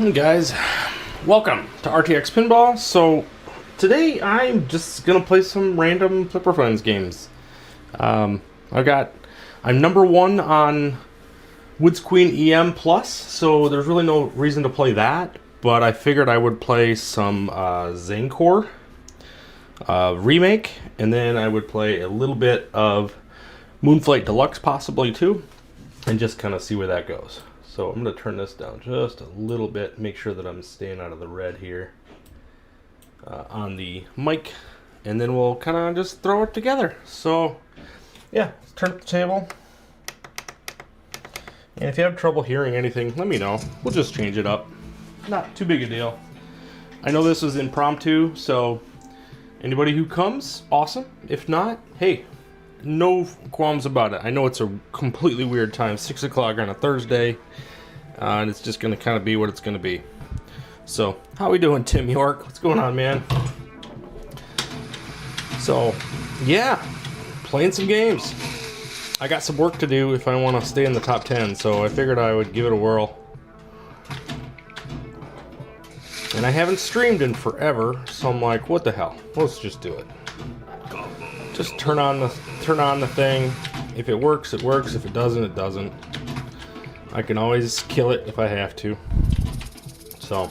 Hey guys, welcome to RTX Pinball. So today I'm just gonna play some random Flipper Friends games. I'm number one on Woods Queen EM Plus, so there's really no reason to play that. But I figured I would play some Zankor Remake, and then I would play a little bit of Moonflight Deluxe possibly too, and just kind of see where that goes. So I'm going to turn this down just a little bit, make sure that I'm staying out of the red here on the mic, and then we'll kind of just throw it together. So yeah, let's turn up the table. And if you have trouble hearing anything, let me know. We'll just change it up. Not too big a deal. I know this was impromptu, so anybody who comes, awesome. If not, hey, no qualms about it. I know it's a completely weird time, 6 o'clock on a Thursday, and it's just going to kind of be what it's going to be. So, how we doing, Tim York? What's going on, man? So, yeah, playing some games. I got some work to do if I want to stay in the top 10, so I figured I would give it a whirl. And I haven't streamed in forever, so I'm like, what the hell? Let's just do it. Just turn on the thing. If it works, it works. If it doesn't, it doesn't. I can always kill it if I have to. So,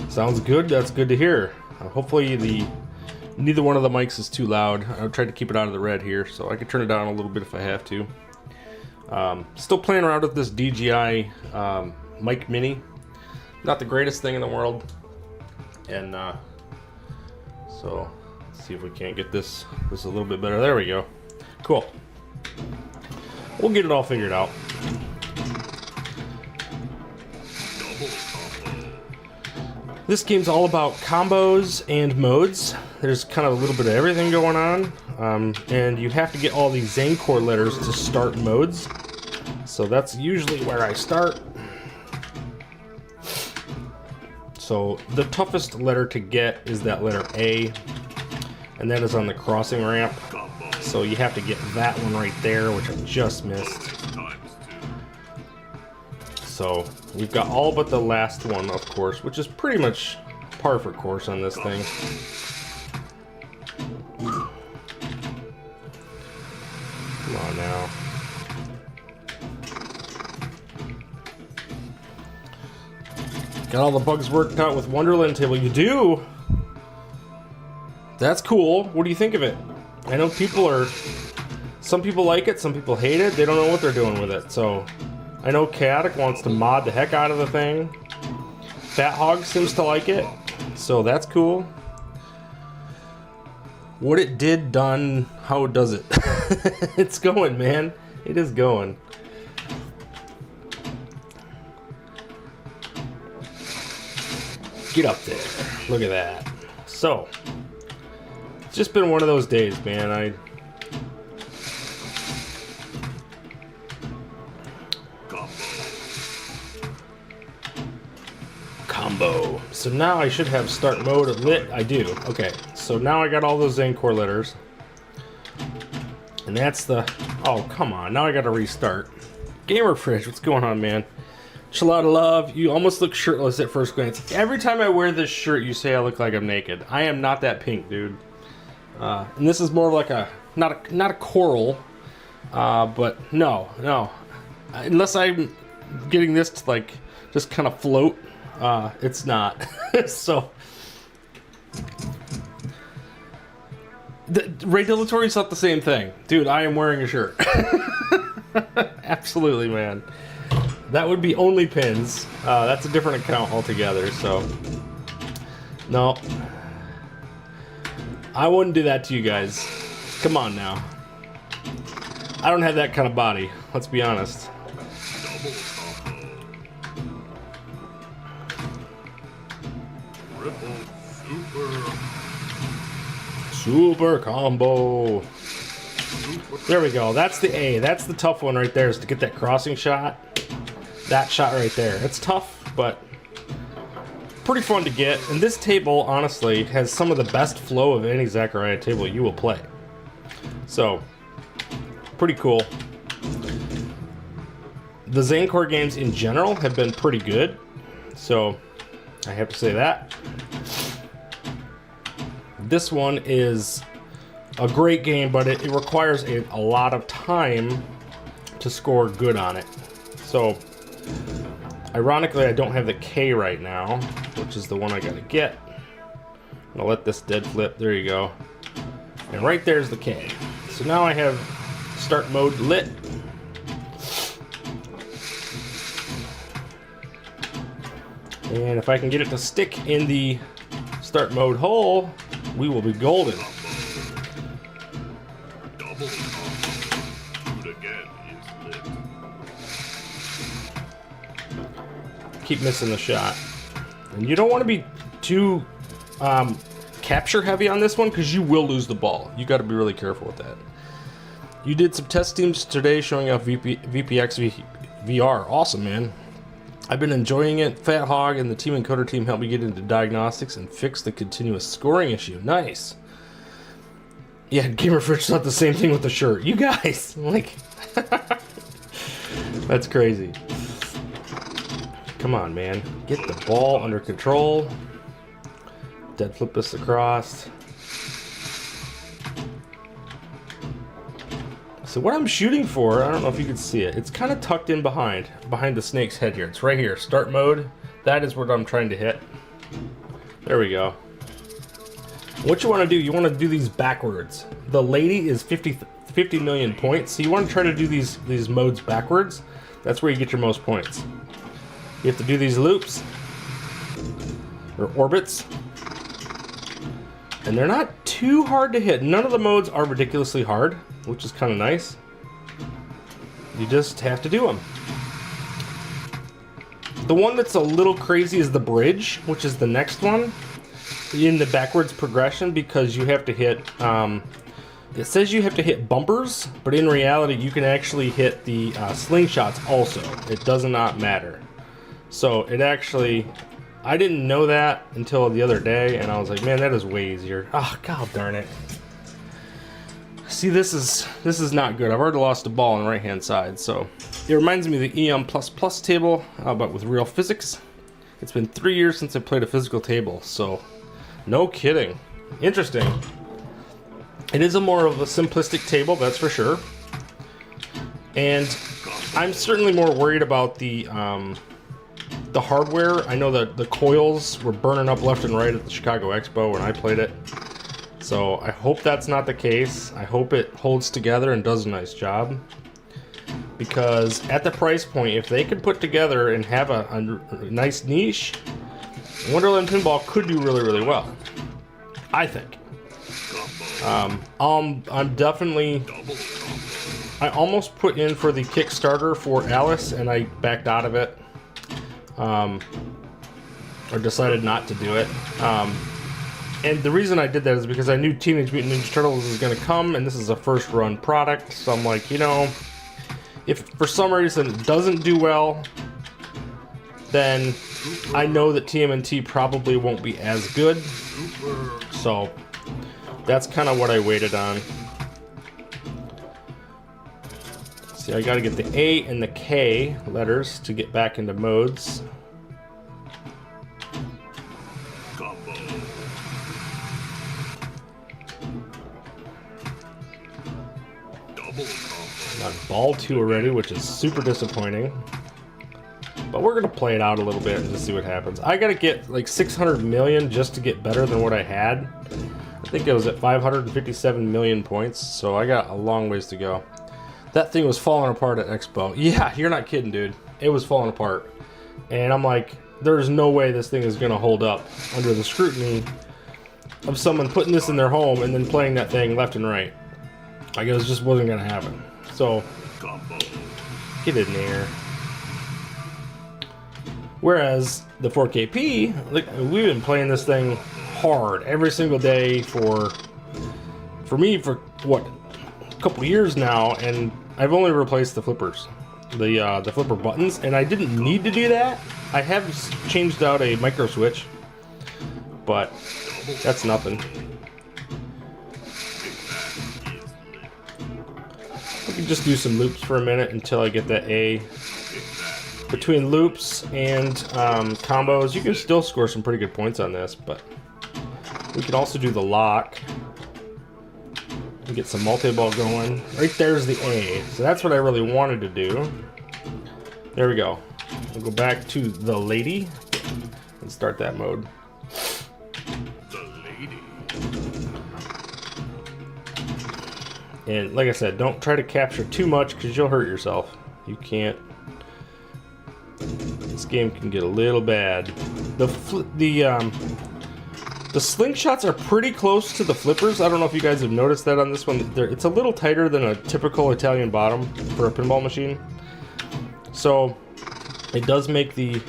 sounds good. That's good to hear. Hopefully neither one of the mics is too loud. I tried to keep it out of the red here, so I can turn it down a little bit if I have to. Still playing around with this DJI mic mini. Not the greatest thing in the world, and so let's see if we can't get this a little bit better. There we go. Cool. We'll get it all figured out. This game's all about combos and modes. There's kind of a little bit of everything going on, and you have to get all these Zankor letters to start modes. So that's usually where I start. So the toughest letter to get is that letter A, and that is on the crossing ramp. So you have to get that one right there, which I just missed. So we've got all but the last one, of course, which is pretty much par for course on this thing. Come on now. Got all the bugs worked out with Wonderland table. You do? That's cool. What do you think of it? I know some people like it, some people hate it. They don't know what they're doing with it. So I know Chaotic wants to mod the heck out of the thing. Fat Hog seems to like it. So that's cool. What it did done, how does it? It's going, man. It is going. Get up there. Look at that. So, it's just been one of those days, man. Combo. So now I should have start mode lit. I do. Okay. So now I got all those Zankor letters. And that's the... Oh, come on. Now I got to restart. Gamer Fridge, what's going on, man? Shalada Love, you almost look shirtless at first glance. Every time I wear this shirt, you say I look like I'm naked. I am not that pink, dude. And this is more like not a coral, but no. Unless I'm getting this to like just kind of float, it's not. So, Ray Dilatory's not the same thing, dude. I am wearing a shirt. Absolutely, man. That would be only pins. That's a different account altogether, so... No. I wouldn't do that to you guys. Come on now. I don't have that kind of body, let's be honest. Super combo. There we go. That's the A. That's the tough one right there, is to get that crossing shot. That shot right there. It's tough, but pretty fun to get. And this table, honestly, has some of the best flow of any Zachariah table you will play. So, pretty cool. The Zankor games in general have been pretty good. So I have to say that. This one is a great game, but it requires a lot of time to score good on it. So ironically, I don't have the K right now, which is the one I gotta get. I'm gonna let this dead flip. There you go. And right there's the K. So now I have start mode lit. And if I can get it to stick in the start mode hole, we will be golden. Keep missing the shot. And you don't want to be too capture heavy on this one because you will lose the ball. You got to be really careful with that. You did some test teams today showing off VPX VR. Awesome, man. I've been enjoying it. Fat Hog and the Team Encoder team helped me get into diagnostics and fix the continuous scoring issue. Nice. Yeah, Gamer Fridge thought the same thing with the shirt. You guys, like, that's crazy. Come on, man. Get the ball under control. Dead flip this across. So what I'm shooting for, I don't know if you can see it. It's kind of tucked in behind the snake's head here. It's right here, start mode. That is what I'm trying to hit. There we go. What you want to do, you want to do these backwards. The lady is 50 million points, so you want to try to do these modes backwards. That's where you get your most points. You have to do these loops, or orbits. And they're not too hard to hit. None of the modes are ridiculously hard, which is kind of nice. You just have to do them. The one that's a little crazy is the bridge, which is the next one in the backwards progression, because you have to hit, it says you have to hit bumpers, but in reality you can actually hit the slingshots also. It does not matter. So it actually, I didn't know that until the other day, and I was like, man, that is way easier. Oh, god darn it. See, this is not good. I've already lost a ball on the right-hand side, so it reminds me of the EM++ table, but with real physics. It's been 3 years since I played a physical table, so no kidding. Interesting. It is a more of a simplistic table, that's for sure. And I'm certainly more worried about the hardware. I know that the coils were burning up left and right at the Chicago Expo when I played it. So I hope that's not the case. I hope it holds together and does a nice job. Because at the price point, if they could put together and have a nice niche, Wonderland Pinball could do really, really well. I think. I'm definitely... I almost put in for the Kickstarter for Alice, and I backed out of it. Or decided not to do it. And the reason I did that is because I knew Teenage Mutant Ninja Turtles was going to come, and this is a first run product, so I'm like, you know, if for some reason it doesn't do well, then I know that TMNT probably won't be as good. So that's kind of what I waited on. See, I got to get the A and the K letters to get back into modes. Got ball 2 already, which is super disappointing. But we're gonna play it out a little bit and just see what happens. I gotta get like 600 million just to get better than what I had. I think it was at 557 million points, so I got a long ways to go. That thing was falling apart at Expo. Yeah, you're not kidding, dude. It was falling apart. And I'm like, there's no way this thing is gonna hold up under the scrutiny of someone putting this in their home and then playing that thing left and right. Like, it just wasn't gonna happen. So, get in there. Whereas the 4KP, like, we've been playing this thing hard every single day for me for what, a couple years now, and I've only replaced the flippers, the flipper buttons, and I didn't need to do that. I have changed out a micro switch, but that's nothing. I can just do some loops for a minute until I get that A. between loops and combos, you can still score some pretty good points on this, but we can also do the lock and get some multi-ball going. Right there's the A, so that's what I really wanted to do. There we go. We'll go back to the lady and start that mode. The lady. And like I said, don't try to capture too much because you'll hurt yourself. You can't. This game can get a little bad. The slingshots are pretty close to the flippers. I don't know if you guys have noticed that on this one. It's a little tighter than a typical Italian bottom for a pinball machine. So it does make the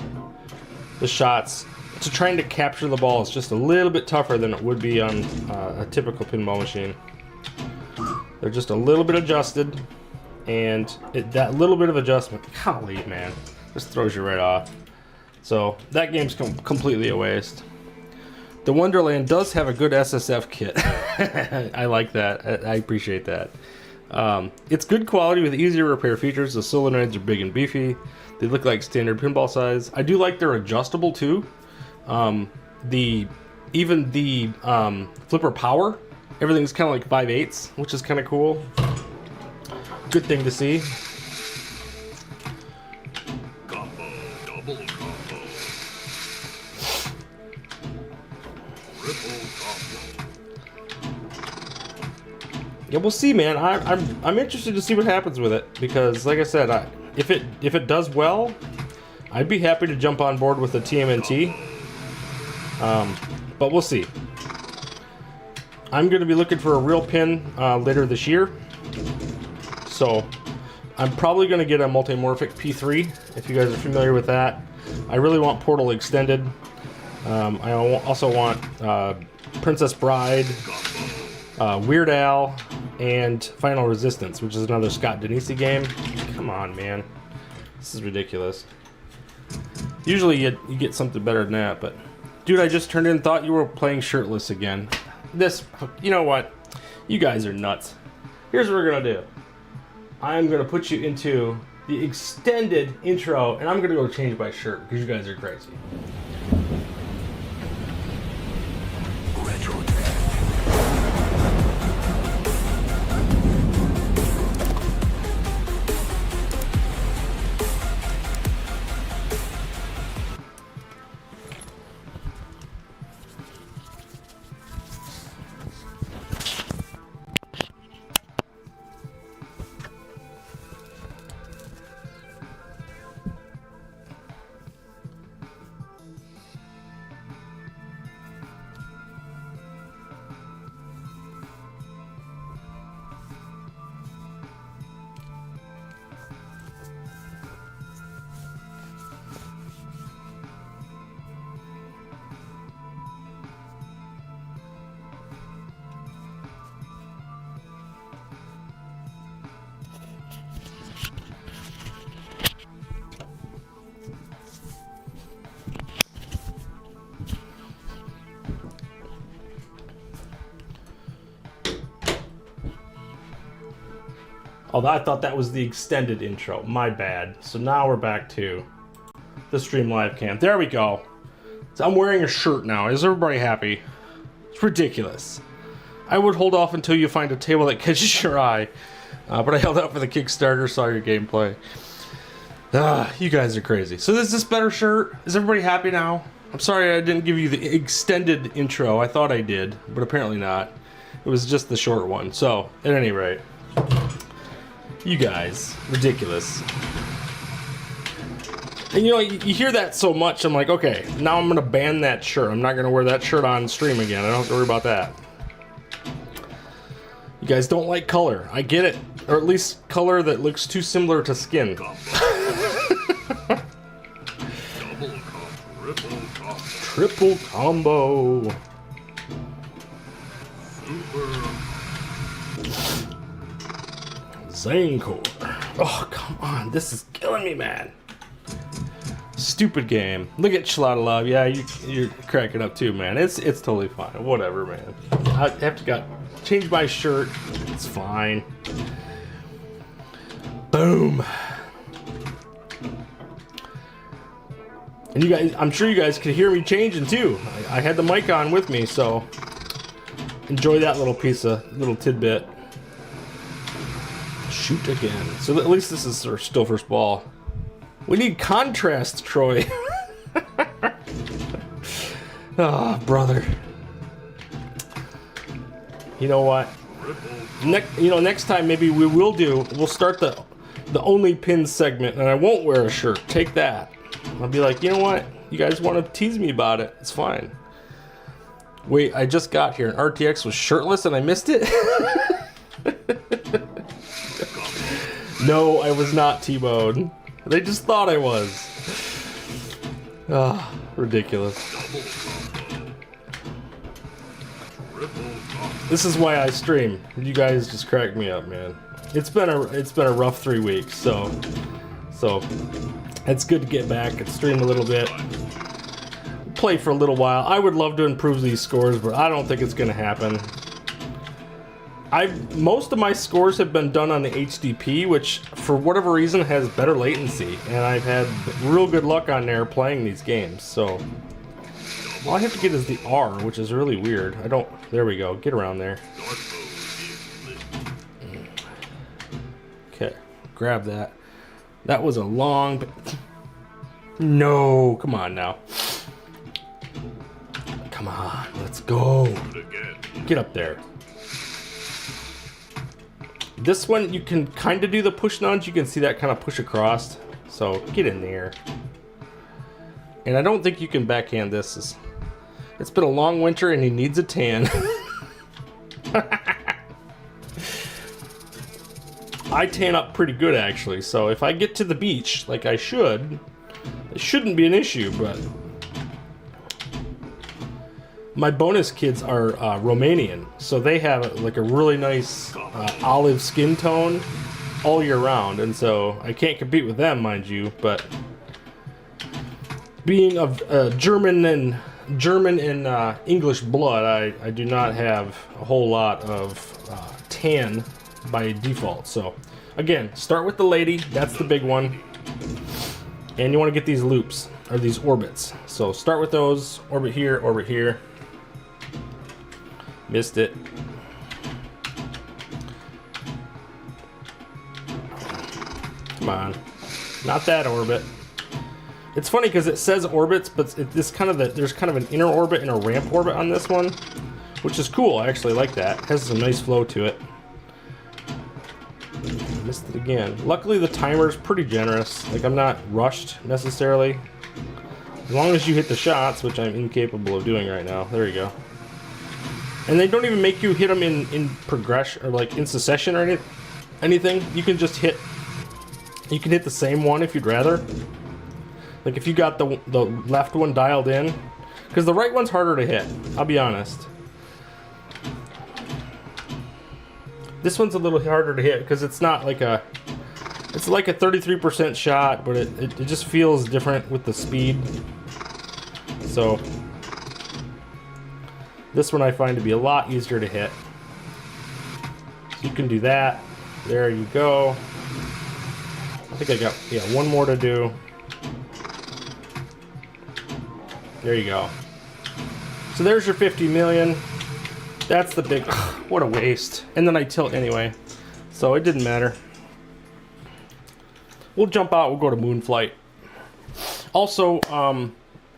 shots to trying to capture the ball is just a little bit tougher than it would be on a typical pinball machine. They're just a little bit adjusted, and that little bit of adjustment, golly man, just throws you right off. So that game's completely a waste. The Wonderland does have a good SSF kit. I like that. I appreciate that. It's good quality with easy to repair features. The solenoids are big and beefy. They look like standard pinball size. I do like they're adjustable too. Even the flipper power, everything's kind of like 5/8, which is kind of cool. Good thing to see. Combo, double combo. Triple combo. Yeah, we'll see, man. I'm interested to see what happens with it because, like I said, if it does well, I'd be happy to jump on board with the TMNT. But we'll see. I'm going to be looking for a real pin later this year, so I'm probably going to get a multimorphic P3 if you guys are familiar with that. I really want Portal Extended. I also want Princess Bride, Weird Al, and Final Resistance, which is another Scott Denisi game. Come on, man. This is ridiculous. Usually you get something better than that, but... Dude, I just turned in and thought you were playing shirtless again. You know what? You guys are nuts. Here's what we're gonna do. I'm gonna put you into the extended intro, and I'm gonna go change my shirt, because you guys are crazy. Retro. Although I thought that was the extended intro. My bad. So now we're back to the stream live cam. There we go. So I'm wearing a shirt now. Is everybody happy? It's ridiculous. I would hold off until you find a table that catches your eye. But I held out for the Kickstarter, saw your gameplay. You guys are crazy. So is this better shirt? Is everybody happy now? I'm sorry I didn't give you the extended intro. I thought I did, but apparently not. It was just the short one. So, at any rate. You guys, ridiculous. And you know, you hear that so much, I'm like, okay, now I'm gonna ban that shirt. I'm not gonna wear that shirt on stream again. I don't have to worry about that. You guys don't like color. I get it. Or at least color that looks too similar to skin. Triple combo. Zankor. Oh, come on. This is killing me, man. Stupid game. Look at Shalada Love. Yeah, you're cracking up too, man. It's totally fine. Whatever, man. I have to change my shirt. It's fine. Boom. And you guys, I'm sure you guys could hear me changing too. I had the mic on with me, so enjoy that little little tidbit. Shoot again. So at least this is still first ball. We need contrast, Troy. Oh, brother. You know what? Next time maybe we'll start the only pins segment, and I won't wear a shirt. Take that. I'll be like, you know what? You guys want to tease me about it? It's fine. Wait, I just got here, and RTX was shirtless, and I missed it. No, I was not T-Bone. They just thought I was. Ah, ridiculous. This is why I stream. You guys just crack me up, man. It's been a rough 3 weeks, so it's good to get back and stream a little bit. Play for a little while. I would love to improve these scores, but I don't think it's gonna happen. Most of my scores have been done on the HDP, which for whatever reason has better latency, and I've had real good luck on there playing these games. So all I have to get is the R, which is really weird. There we go. Get around there. Okay, grab that. That was a long. No, come on now. Come on, let's go. Get up there. This one, you can kind of do the push nudge. You can see that kind of push across. So get in there. And I don't think you can backhand this. It's been a long winter and he needs a tan. I tan up pretty good actually. So if I get to the beach like I should, it shouldn't be an issue, but my bonus kids are Romanian, so they have like a really nice olive skin tone all year round, and so I can't compete with them, mind you. But being of German and English blood, I do not have a whole lot of tan by default. So again, start with the lady. That's the big one, and you want to get these loops or these orbits. So start with those. Orbit here, orbit here. Missed it. Come on. Not that orbit. It's funny because it says orbits, but there's kind of an inner orbit and a ramp orbit on this one, which is cool. I actually like that. It has some nice flow to it. Missed it again. Luckily the timer is pretty generous. Like, I'm not rushed necessarily. As long as you hit the shots, which I'm incapable of doing right now. There you go. And they don't even make you hit them in progression or like in succession or anything. You can just hit. You can hit the same one if you'd rather. Like if you got the left one dialed in, because the right one's harder to hit. I'll be honest. This one's a little harder to hit because it's not like a. It's like a 33% shot, but it just feels different with the speed. So. This one I find to be a lot easier to hit. So you can do that. There you go. I think I got, one more to do. There you go. So there's your 50 million. That's the big, what a waste. And then I tilt anyway. So it didn't matter. We'll jump out, we'll go to Moonflight. Also,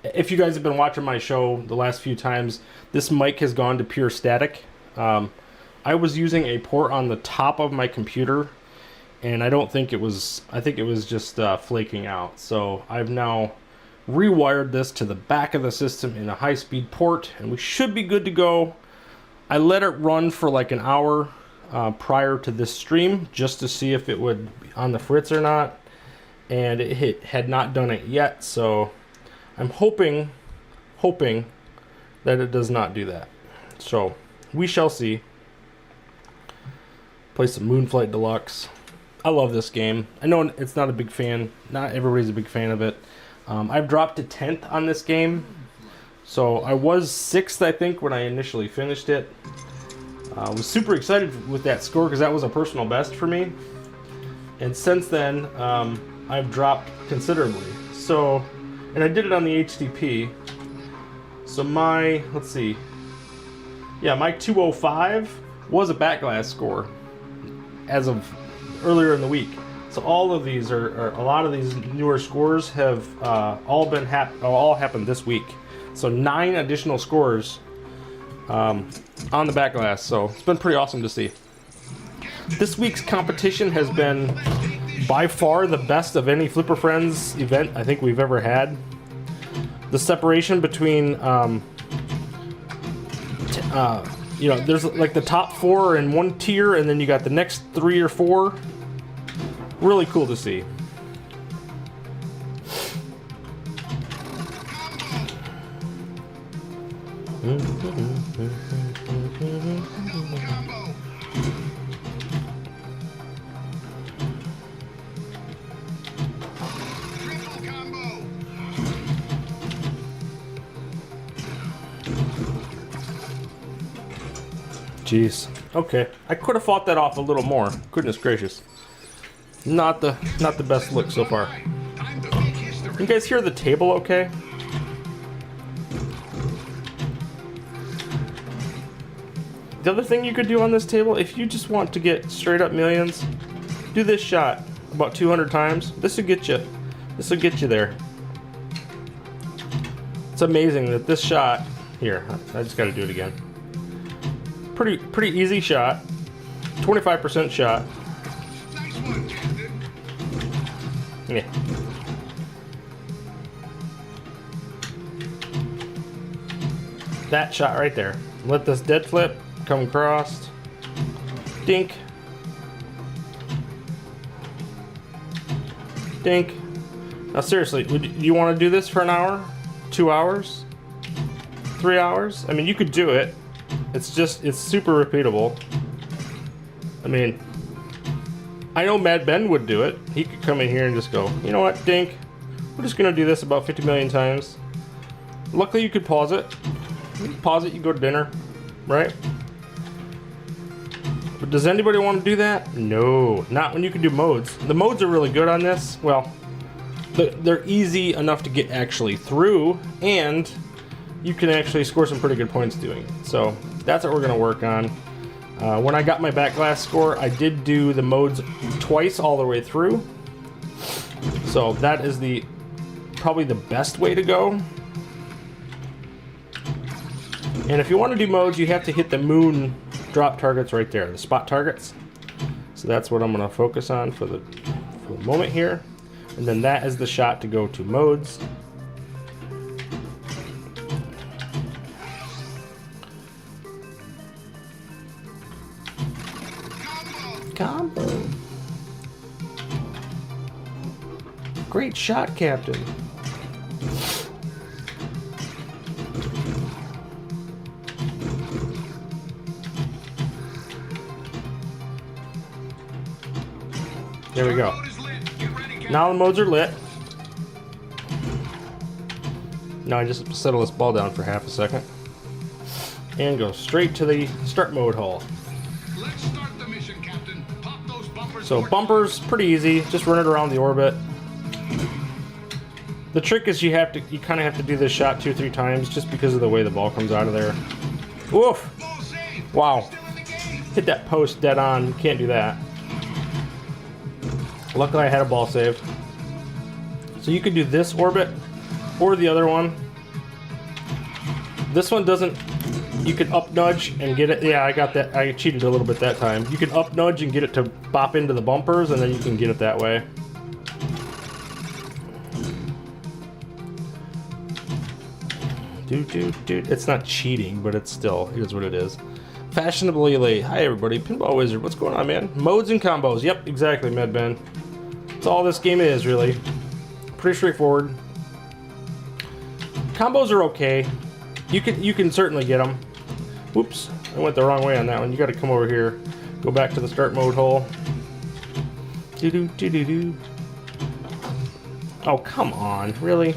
if you guys have been watching my show the last few times, this mic has gone to pure static. I was using a port on the top of my computer, and I think it was just flaking out. So I've now rewired this to the back of the system in a high-speed port, and we should be good to go. I let it run for like an hour prior to this stream, just to see if it would be on the fritz or not, and it had not done it yet, so I'm hoping that it does not do that. So we shall see. Play some Moonflight Deluxe. I love this game. I know it's not a big fan. Not everybody's a big fan of it. I've dropped to 10th on this game. So I was 6th, I think, when I initially finished it. I was super excited with that score because that was a personal best for me. And since then, I've dropped considerably. So and I did it on the HTTP. So my, let's see, yeah, my 205 was a backglass score as of earlier in the week. So all of these are a lot of these newer scores have all happened this week. So 9 additional scores on the backglass. So it's been pretty awesome to see. This week's competition has been by far the best of any Flipper Friends event I think we've ever had. The separation between, you know, there's like the top 4 in one tier, and then you got the next 3 or 4. Really cool to see. Jeez. Okay, I could have fought that off a little more. Goodness gracious. Not the best look so far. You guys hear the table okay? The other thing you could do on this table, if you just want to get straight up millions, do this shot about 200 times. This will get you. This will get you there. It's amazing that this shot here. I just got to do it again. Pretty easy shot. 25% shot. Yeah. That shot right there. Let this dead flip come across. Dink. Dink. Now seriously, would you want to do this for an hour? 2 hours? 3 hours? I mean, you could do it. It's super repeatable. I mean, I know Mad Ben would do it. He could come in here and just go, you know what, Dink, we're just gonna do this about 50 million times. Luckily, you could pause it. You pause it, you go to dinner, right? But does anybody want to do that? No, not when you can do modes. The modes are really good on this. Well, they're easy enough to get actually through, and you can actually score some pretty good points doing it. So that's what we're gonna work on. When I got my backglass score, I did do the modes twice all the way through. So that is probably the best way to go. And if you want to do modes, you have to hit the moon drop targets right there, the spot targets. So that's what I'm going to focus on for the moment here. And then that is the shot to go to modes. Combo. Great shot, Captain. There we go. Now the modes are lit. Now I just settle this ball down for half a second and go straight to the start mode hole. Let's start the mission, Captain. Pop those bumpers. So bumpers, pretty easy. Just run it around the orbit. The trick is you kind of have to do this shot 2 or 3 times just because of the way the ball comes out of there. Woof! Wow. Hit that post dead on. You can't do that. Luckily I had a ball saved. So you could do this orbit or the other one. This one doesn't, you can up nudge and get it. Yeah, I got that. I cheated a little bit that time. You can up nudge and get it to bop into the bumpers, and then you can get it that way. It's not cheating, but it's still, here's what it is. Fashionably late. Hi everybody, Pinball Wizard. What's going on, man? Modes and combos. Yep, exactly, MedBen. That's all this game is, really. Pretty straightforward. Combos are okay. You can certainly get them. Whoops, I went the wrong way on that one. You got to come over here. Go back to the start mode hole. Do-do-do-do-do. Oh, come on, really?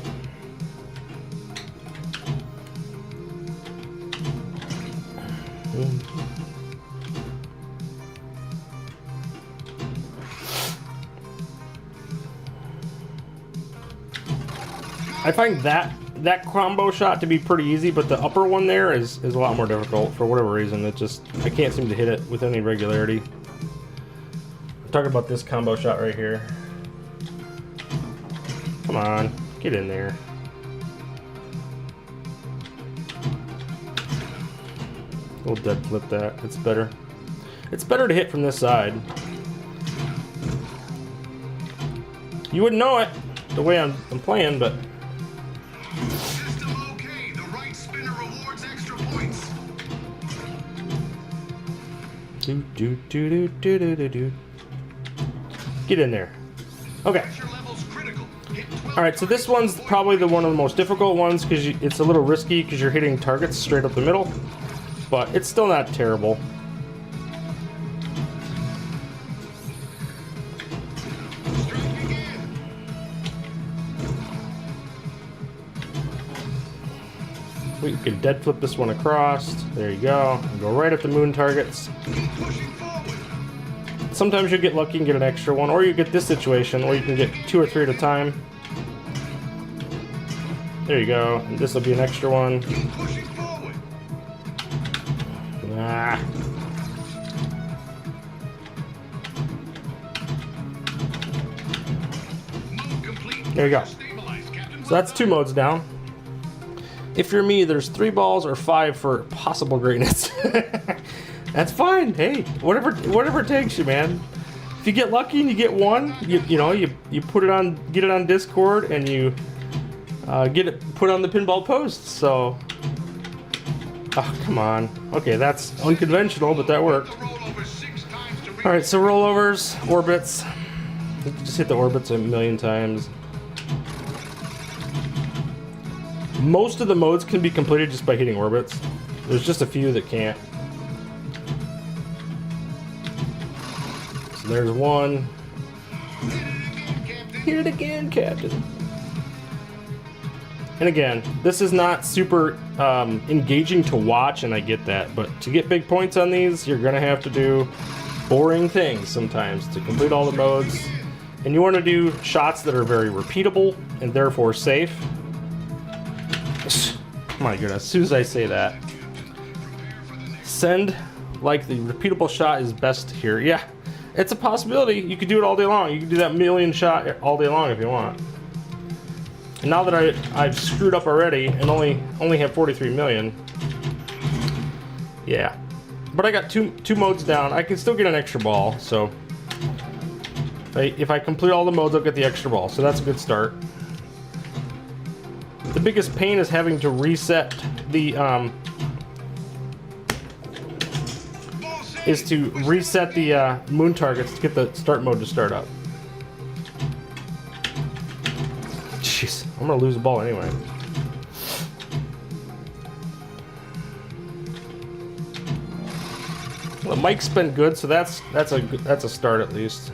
I find that combo shot to be pretty easy, but the upper one there is a lot more difficult for whatever reason. It just, I can't seem to hit it with any regularity. I'm talking about this combo shot right here. Come on, get in there. We'll dead flip that. It's better. It's better to hit from this side. You wouldn't know it the way I'm playing, but System okay. The right spinner rewards extra points. Get in there. Okay. Pressure levels critical. Hit 12 All right. So this one's probably one of the most difficult ones because it's a little risky because you're hitting targets straight up the middle, but it's still not terrible. Strike again. We can dead flip this one across. There you go. Go right at the moon targets. Keep pushing forward. Sometimes you get lucky and get an extra one, or you get this situation where you can get 2 or 3 at a time. There you go. And this will be an extra one. Keep pushing forward. Ah. Mode complete. There you go. Stabilize, Captain. So that's 2 modes down. If you're me, there's 3 balls or 5 for possible greatness. That's fine. Hey, whatever takes you, man. If you get lucky and you get 1, you put it on, get it on Discord, and you get it put on the pinball post. So, oh come on. Okay, that's unconventional, but that worked. Rollover 6 times to reach. All right, so rollovers, orbits. You can just hit the orbits a million times. Most of the modes can be completed just by hitting orbits. There's just a few that can't. So there's one. Hit it again, Captain. And again, this is not super engaging to watch, and I get that. But to get big points on these, you're gonna have to do boring things sometimes to complete all the modes. And you want to do shots that are very repeatable and therefore safe. My goodness, as soon as I say that. Send, like the repeatable shot is best here. Yeah, it's a possibility. You could do it all day long. You can do that million shot all day long if you want. And now that I've screwed up already and only have 43 million. Yeah. But I got two modes down. I can still get an extra ball, so if I complete all the modes, I'll get the extra ball. So that's a good start. The biggest pain is having to reset the moon targets to get the start mode to start up. Jeez, I'm gonna lose the ball anyway. Well, the mic's been good, so that's a start at least.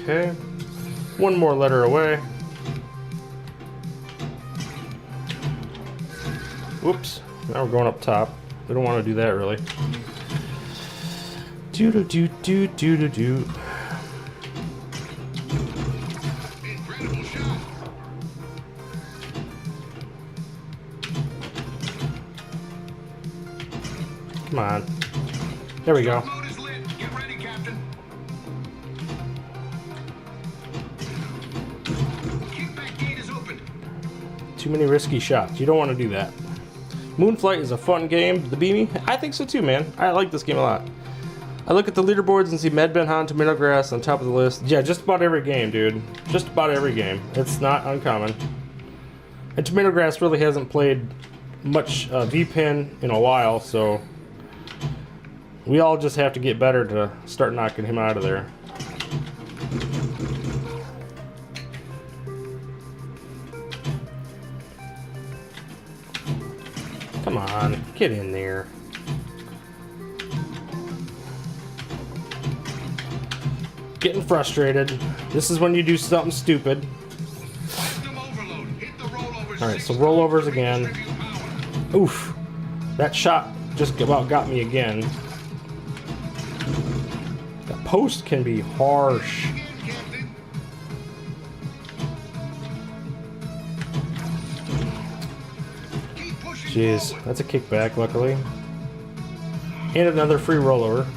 Okay, one more letter away. Whoops, now we're going up top. We don't want to do that really. Do. Incredible shot. Come on. There we go. Mode is lit. Get ready, Captain. Kickback gate is open. Too many risky shots. You don't want to do that. Moonflight is a fun game. The Beamy? I think so too, man. I like this game a lot. I look at the leaderboards and see Medbenhan to Middlegrass on top of the list. Yeah, just about every game, dude. Just about every game. It's not uncommon. And Tomato Grass really hasn't played much V-Pin in a while, so we all just have to get better to start knocking him out of there. Come on, get in there. Getting frustrated. This is when you do something stupid. Alright, so rollovers again. Oof. That shot just about got me again. Got post can be harsh. Jeez, that's a kickback, luckily. And another free rollover.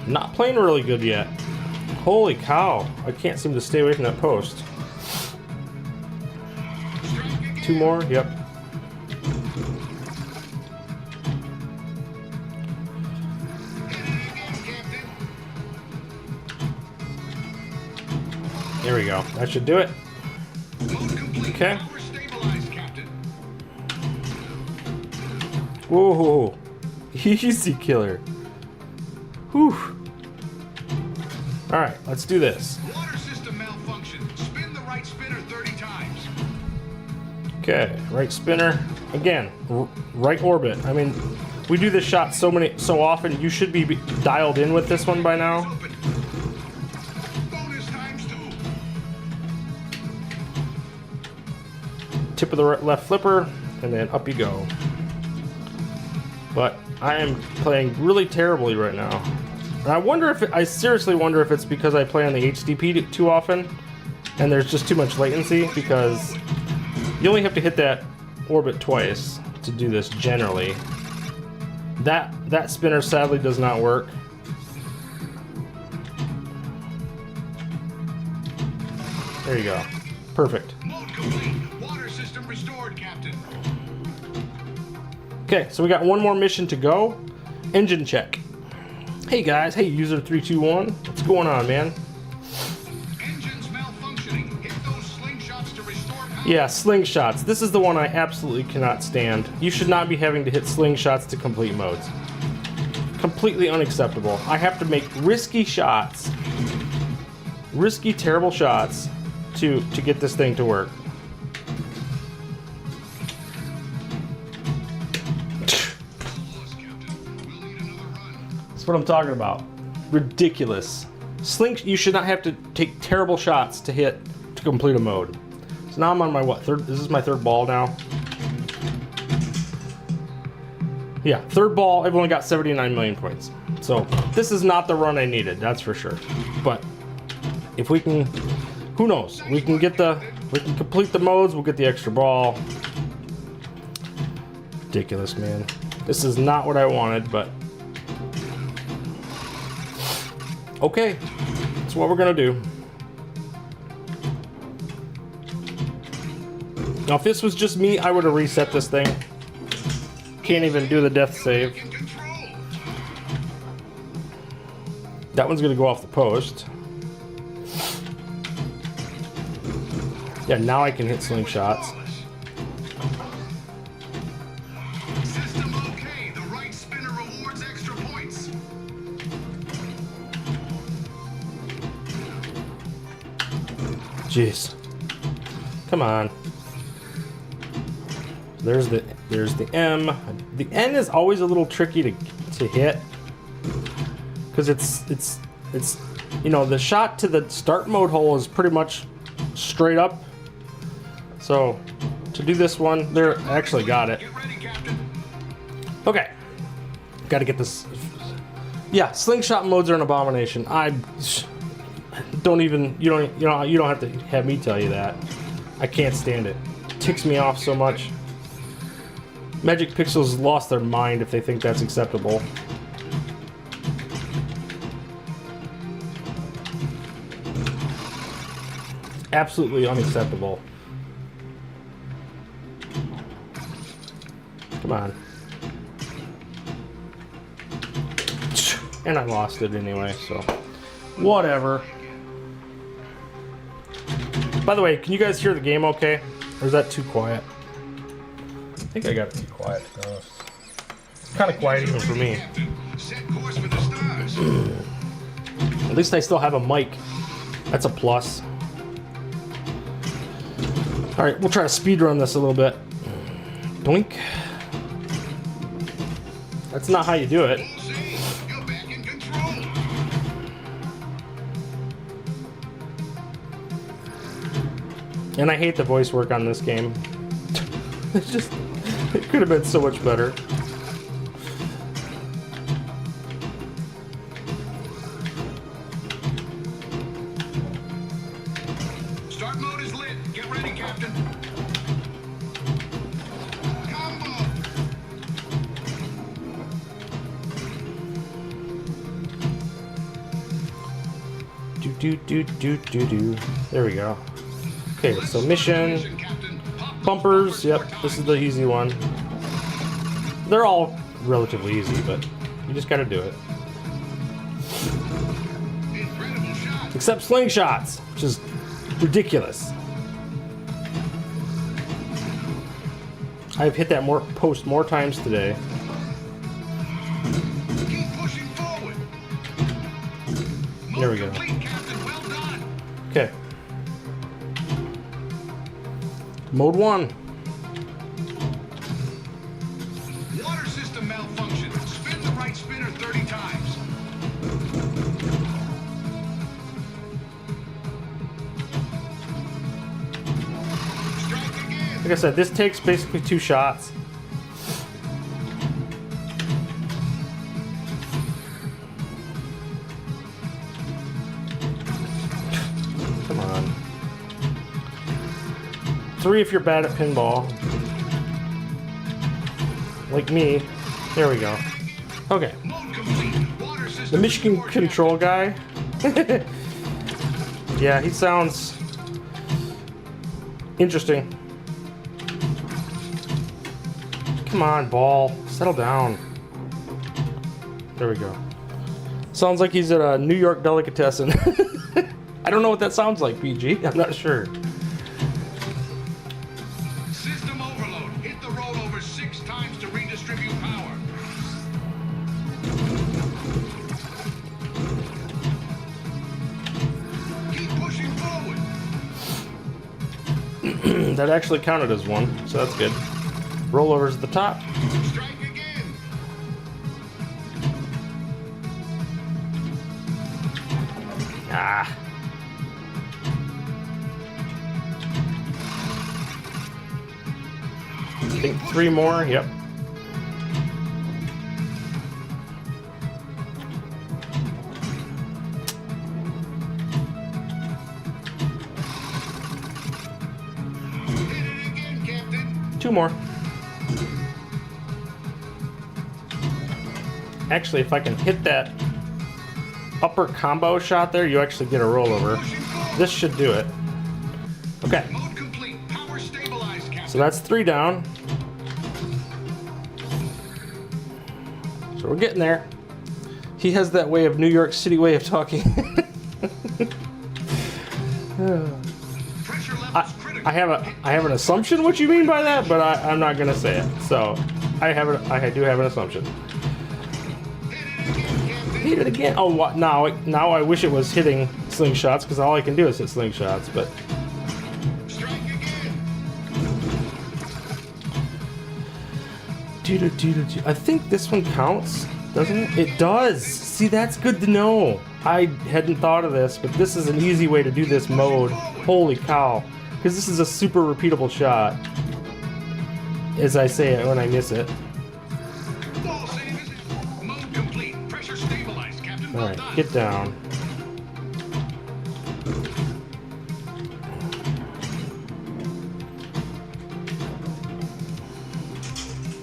Not playing really good yet. Holy cow, I can't seem to stay away from that post. 2 more, yep. There we go. That should do it. Okay. Whoa. Easy killer. Whew. Alright, let's do this. Water system malfunction. Spin the right spinner 30 times. Okay, right spinner. Again, right orbit. I mean, we do this shot so often, you should be dialed in with this one by now. Bonus times 2. Tip of the left flipper, and then up you go. But I am playing really terribly right now. And I seriously wonder if it's because I play on the HDP too often, and there's just too much latency, because you only have to hit that orbit twice to do this generally. That spinner sadly does not work. There you go. Perfect. Mode complete. Water system restored, Captain. Okay, so we got one more mission to go. Engine check. Hey guys, hey user321. What's going on, man? Engines malfunctioning. Hit those slingshots to restore power. Yeah, slingshots. This is the one I absolutely cannot stand. You should not be having to hit slingshots to complete modes. Completely unacceptable. I have to make risky shots. Risky, terrible shots to get this thing to work. That's what I'm talking about. Ridiculous. You should not have to take terrible shots to complete a mode. So now I'm on my this is my 3rd ball now. Yeah, 3rd ball, I've only got 79 million points. So this is not the run I needed, that's for sure. But if we can, who knows? We can complete the modes, we'll get the extra ball. Ridiculous, man. This is not what I wanted, but okay, that's what we're gonna do. Now, if this was just me, I would have reset this thing. Can't even do the death save. That one's gonna go off the post. Yeah, now I can hit slingshots. System okay. The right spinner rewards extra points. Jeez. Come on. There's the M. The N is always a little tricky to hit, because it's you know, the shot to the start mode hole is pretty much straight up. So to do this one, I actually got it. Get ready, Captain. Okay. Got to get this. Yeah, slingshot modes are an abomination. I don't even, you don't have to have me tell you that. I can't stand it. It ticks me off so much. Magic Pixels lost their mind if they think that's acceptable. Absolutely unacceptable. Come on. And I lost it anyway, so whatever. By the way, can you guys hear the game okay? Or is that too quiet? I think I got it too quiet, to be honest. It's kind of quiet even for me. Set course for the stars. At least I still have a mic. That's a plus. Alright, we'll try to speedrun this a little bit. Doink. That's not how you do it. You're back in control. And I hate the voice work on this game. It's just, it could have been so much better. Start mode is lit. Get ready, Captain. Combo. Do. There we go. Okay, so mission. Bumpers, yep, this is the easy one. They're all relatively easy, but you just gotta do it. Incredible shot. Except slingshots, which is ridiculous. I've hit that post more times today. Keep pushing forward. There we go. Complete, Captain. Well done. Okay. Mode 1. Water system malfunction. Spin the right spinner 30 times. Strike again. Like I said, this takes basically 2 shots. Come on. 3 if you're bad at pinball. Like me. There we go. Okay. Mode complete. Water system The Michigan support, control guy. Yeah, he sounds interesting. Come on, ball. Settle down. There we go. Sounds like he's at a New York delicatessen. I don't know what that sounds like, PG. I'm not sure. System overload. Hit the rollover 6 times to redistribute power. Keep pushing forward. That actually counted as 1, so that's good. Rollovers at the top. Strike again. Ah. I think 3 more. Yep. Hit it again, Captain. 2 more. Actually, if I can hit that upper combo shot there, you actually get a rollover. Pushing forward. This should do it. Okay, Mode complete. Power stabilized, Captain. so that's 3 down. So we're getting there. He has that way of New York City way of talking. Pressure levels critical. I have an assumption what you mean by that, but I'm not gonna say it. So I do have an assumption. Hit it again, Captain. Hit it again. Oh, what? Now I wish it was hitting slingshots because all I can do is hit slingshots. But Strike again. I think this one counts, doesn't it? It does. See, that's good to know. I hadn't thought of this, but this is an easy way to do this mode. Holy cow! Because this is a super repeatable shot. As I say it when I miss it. Ball save is it? Mode complete. Pressure stabilized, Captain. All Well right, done. get down.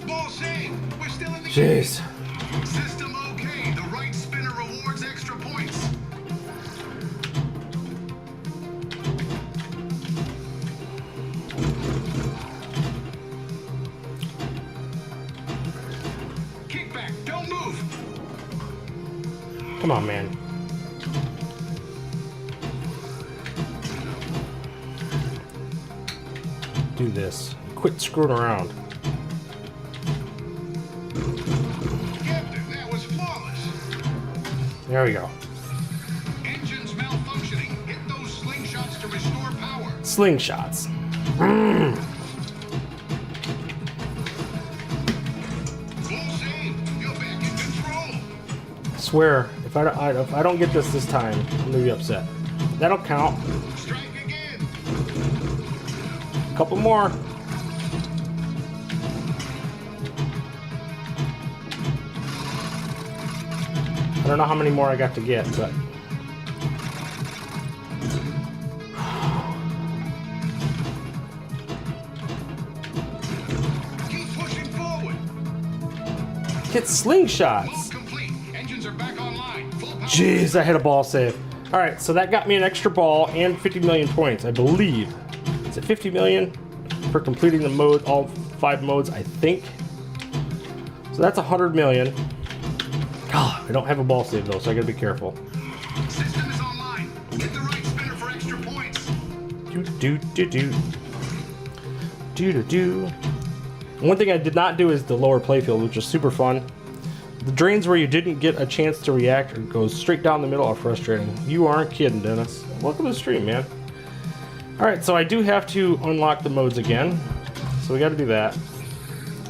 Ball save. We're still in the Jeez. game. System okay. The right spinner rewards extra points. Kickback. Don't move. Come on, man. Do this. Quit screwing around. Captain, that was flawless. There we go. Engines malfunctioning. Hit those slingshots to restore power. Slingshots. Full save. You're back in control. Swear, if I don't get this time, I'm gonna be upset. That'll count. Strike again. Couple more. don't know how many more I got to get, but... Keep pushing forward. Get slingshots! Mode complete. Engines are back online. Full power. Jeez, I hit a ball save. Alright, so that got me an extra ball and 50 million points, I believe. Is it 50 million for completing the mode, all 5 modes, I think? So that's 100 million. God, I don't have a ball save though, so I gotta be careful. System is online. Hit the right spinner for extra points. Do. One thing I did not do is the lower playfield, which is super fun. The drains where you didn't get a chance to react or goes straight down the middle are frustrating. You aren't kidding, Dennis. Welcome to the stream, man. Alright, so I do have to unlock the modes again. So we gotta do that.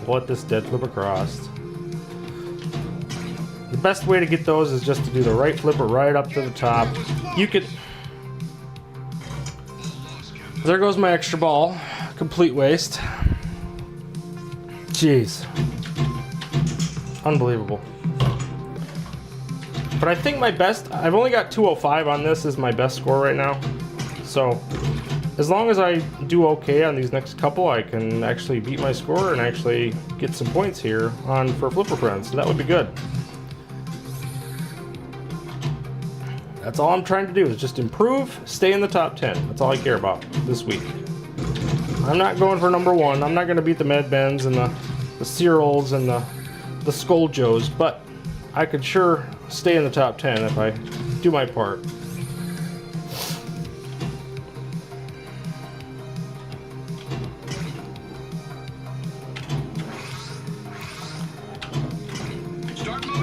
Let this dead flip across. The best way to get those is just to do the right flipper right up to the top. You could... There goes my extra ball. Complete waste. Jeez. Unbelievable. But I think my best... I've only got 205 on this is my best score right now. So, as long as I do okay on these next couple, I can actually beat my score and actually get some points here on for Flipper Friends. So that would be good. That's all I'm trying to do is just improve, stay in the top 10. That's all I care about this week. I'm not going for number 1. I'm not going to beat the Med Bens and the Cyrils and the Skull-Joes, but I could sure stay in the top 10 if I do my part.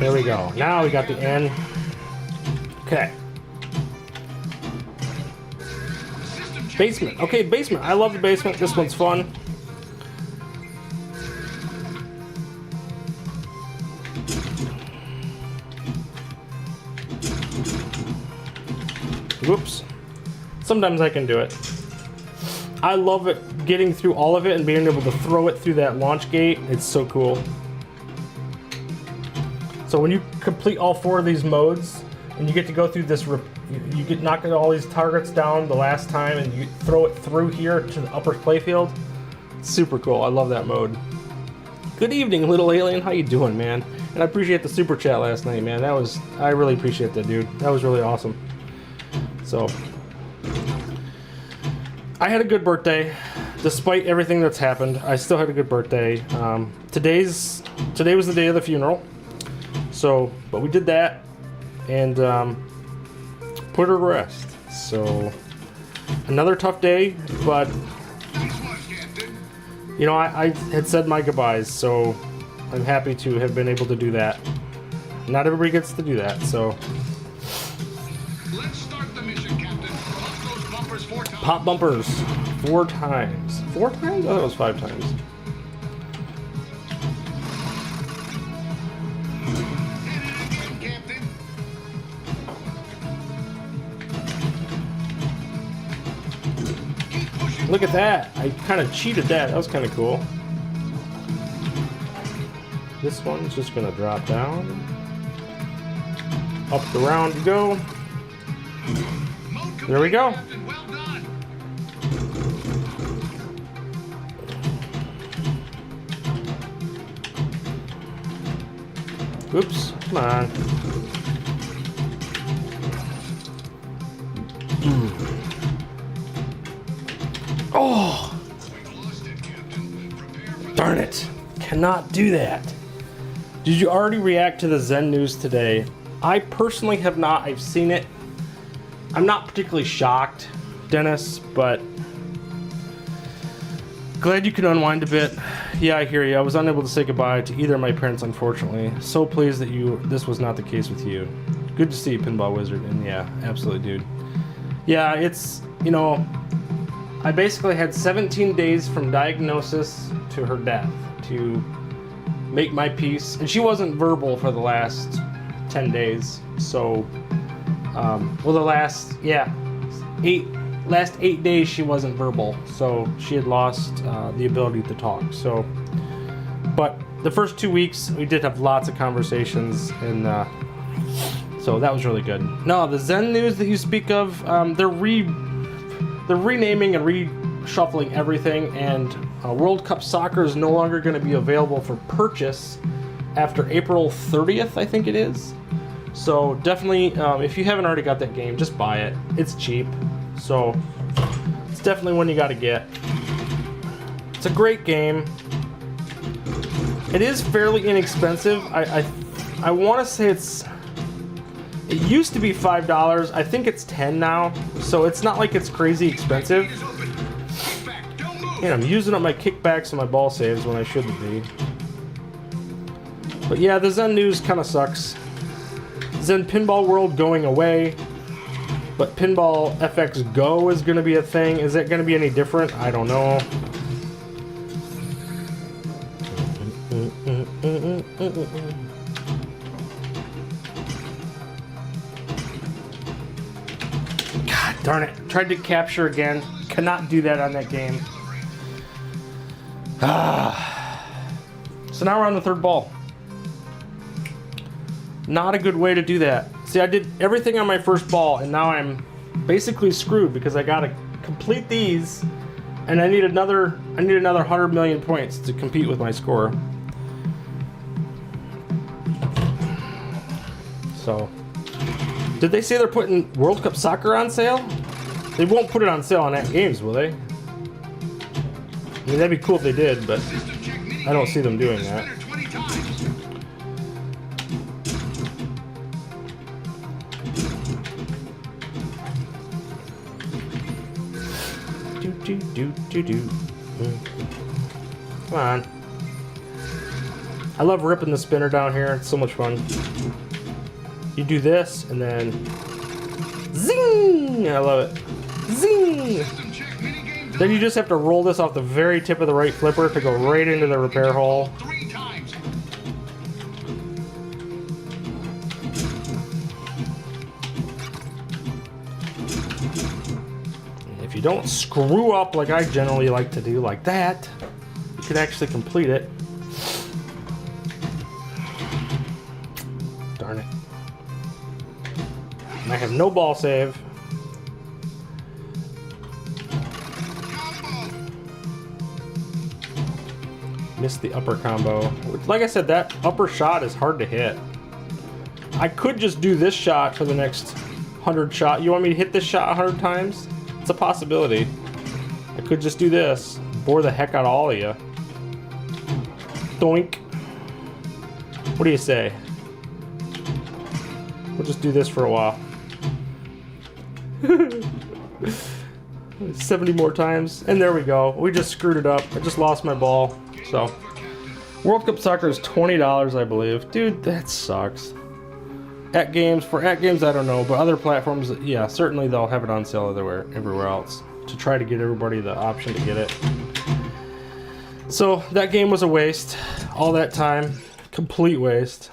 There we go. Now we got the end. Okay. Basement. Okay, basement. I love the basement. This one's fun. Whoops. Sometimes I can do it. I love it, getting through all of it and being able to throw it through that launch gate. It's so cool. So when you complete all 4 of these modes, and you get to go through this, you get knocking all these targets down the last time, and you throw it through here to the upper playfield. Super cool. I love that mode. Good evening, little alien. How you doing, man? And I appreciate the super chat last night, man. I really appreciate that, dude. That was really awesome. So, I had a good birthday, despite everything that's happened. I still had a good birthday. Today was the day of the funeral. So, but we did that and put her to rest. So, another tough day, but you know, I had said my goodbyes, so I'm happy to have been able to do that. Not everybody gets to do that, so. Let's start the mission, Captain. Pop those bumpers 4 times. Pop bumpers 4 times. 4 times? I thought it was 5 times. Captain. Keep pushing. Look at that. I kind of cheated that. That was kind of cool. This one's just going to drop down. Up the round you go. There we go. Captain, well done. Oops. Come on. Oh! Lost it, Captain. Prepare for the Darn it. Cannot do that. Did you already react to the Zen news today? I personally have not. I've seen it. I'm not particularly shocked, Dennis, but glad you can unwind a bit. Yeah, I hear you. I was unable to say goodbye to either of my parents, unfortunately. So pleased that this was not the case with you. Good to see you, Pinball Wizard. And yeah, absolutely, dude. Yeah, it's, you know, I basically had 17 days from diagnosis to her death to make my peace. And she wasn't verbal for the last 10 days. So, well, the last 8 days she wasn't verbal. So she had lost the ability to talk. So, but the first 2 weeks we did have lots of conversations, and So that was really good. No, the Zen news that you speak of, they're renaming and reshuffling everything, and World Cup Soccer is no longer going to be available for purchase after April 30th, I think it is. So definitely, if you haven't already got that game, just buy it. It's cheap, so it's definitely one you got to get. It's a great game. It is fairly inexpensive. I want to say it used to be $5. I think it's $10 now, so it's not like it's crazy expensive. And I'm using up my kickbacks and my ball saves when I shouldn't be. But yeah, the Zen news kind of sucks. Zen Pinball World going away, but Pinball FX Go is going to be a thing. Is that going to be any different? I don't know. God darn it. Tried to capture again. Cannot do that on that game. So now we're on the third ball. Not a good way to do that. See, I did everything on my first ball, and now I'm basically screwed because I gotta complete these, and I need another 100 million points to compete with my score. So, did they say they're putting World Cup Soccer on sale? They won't put it on sale on AtGames, will they? I mean, that'd be cool if they did, but I don't see them doing that. Come on. I love ripping the spinner down here. It's so much fun. You do this, and then zing! I love it. Zing! Then you just have to roll this off the very tip of the right flipper to go right into the repair hole. If you don't screw up like I generally like to do, like that, you can actually complete it. Darn it. And I have no ball save. Missed the upper combo. Like I said, that upper shot is hard to hit. I could just do this shot for the next 100 shot. You want me to hit this shot 100 times? It's a possibility. I could just do this. Bore the heck out of all of you. Doink. What do you say? We'll just do this for a while. 70 more times. And there we go. We just screwed it up. I just lost my ball. So, World Cup Soccer is $20, I believe. Dude, that sucks. AtGames, I don't know, but other platforms, yeah, certainly they'll have it on sale everywhere else to try to get everybody the option to get it. So that game was a waste. All that time, complete waste.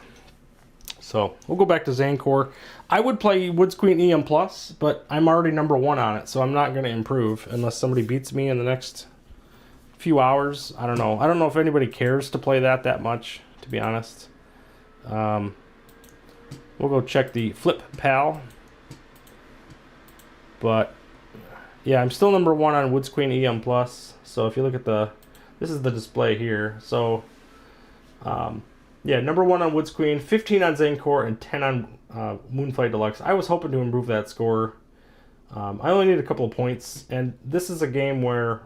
So we'll go back to Zankor. I would play Woods Queen EM Plus, but I'm already number 1 on it, so I'm not going to improve unless somebody beats me in the next few hours. I don't know. I don't know if anybody cares to play that much, to be honest. We'll go check the Flip Pal. But yeah, I'm still number 1 on Woods Queen EM Plus. So if you look at this is the display here. So yeah, number 1 on Woods Queen, 15 on Zankor, and 10 on Moonflight Deluxe. I was hoping to improve that score. I only need a couple of points, and this is a game where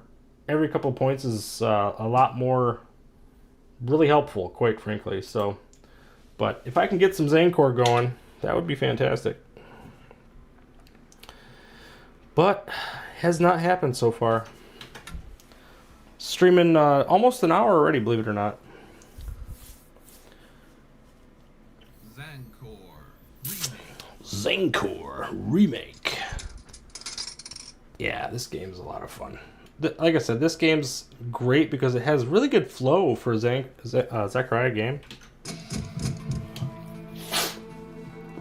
every couple of points is a lot more really helpful, quite frankly. So, but if I can get some Zankor going, that would be fantastic. But has not happened so far. Streaming almost an hour already, believe it or not. Zankor Remake. Yeah, this game's a lot of fun. Like I said, this game's great because it has really good flow for a Zachariah game.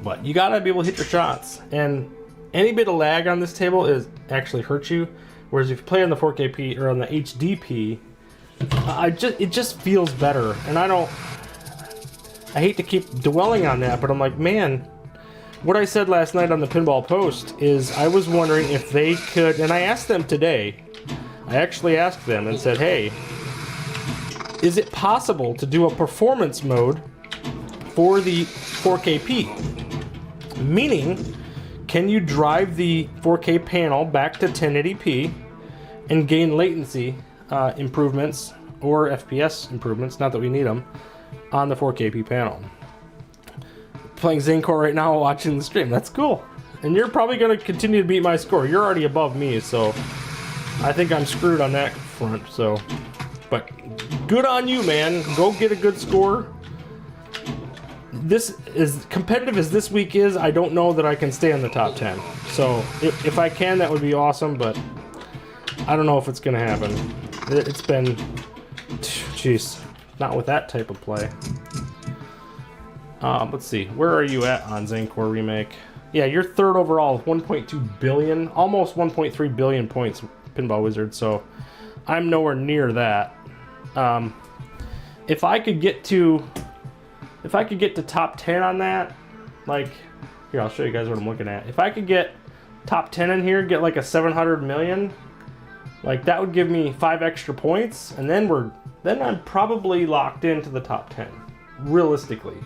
But you gotta be able to hit your shots, and any bit of lag on this table is actually hurts you. Whereas if you play on the 4KP or on the HDP, it just feels better. And I hate to keep dwelling on that, but I'm like, man, what I said last night on the Pinball Post is I was wondering if they could, and I asked them today, I actually asked them and said, hey, is it possible to do a performance mode for the 4KP? Meaning, can you drive the 4K panel back to 1080p and gain latency improvements or FPS improvements, not that we need them, on the 4KP panel? Playing Zankor right now, watching the stream. That's cool. And you're probably going to continue to beat my score. You're already above me, so I think I'm screwed on that front. So, but good on you, man. Go get a good score. This is competitive as this week is. I don't know that I can stay in the top 10. So if I can, that would be awesome. But I don't know if it's going to happen. It's been, jeez, not with that type of play. Let's see, where are you at on Zankor Remake? Yeah, you're third overall, 1.2 billion, almost 1.3 billion points, Pinball Wizard. So I'm nowhere near that. If I could get to top 10 on that, like, here, I'll show you guys what I'm looking at. If I could get top 10 in here, get like a 700 million, like that would give me 5 extra points, and then I'm probably locked into the top 10, realistically.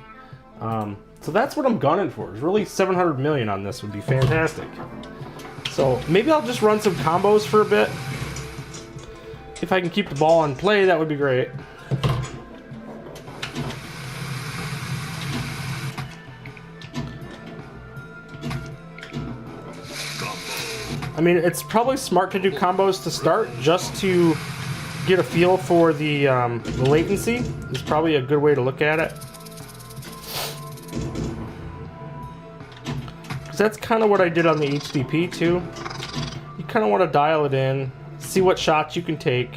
So that's what I'm gunning for. Is really 700 million on this would be fantastic. So maybe I'll just run some combos for a bit. If I can keep the ball on play, that would be great. I mean, it's probably smart to do combos to start, just to get a feel for the latency. Is probably a good way to look at it. That's kind of what I did on the HDP too. You kind of want to dial it in, see what shots you can take,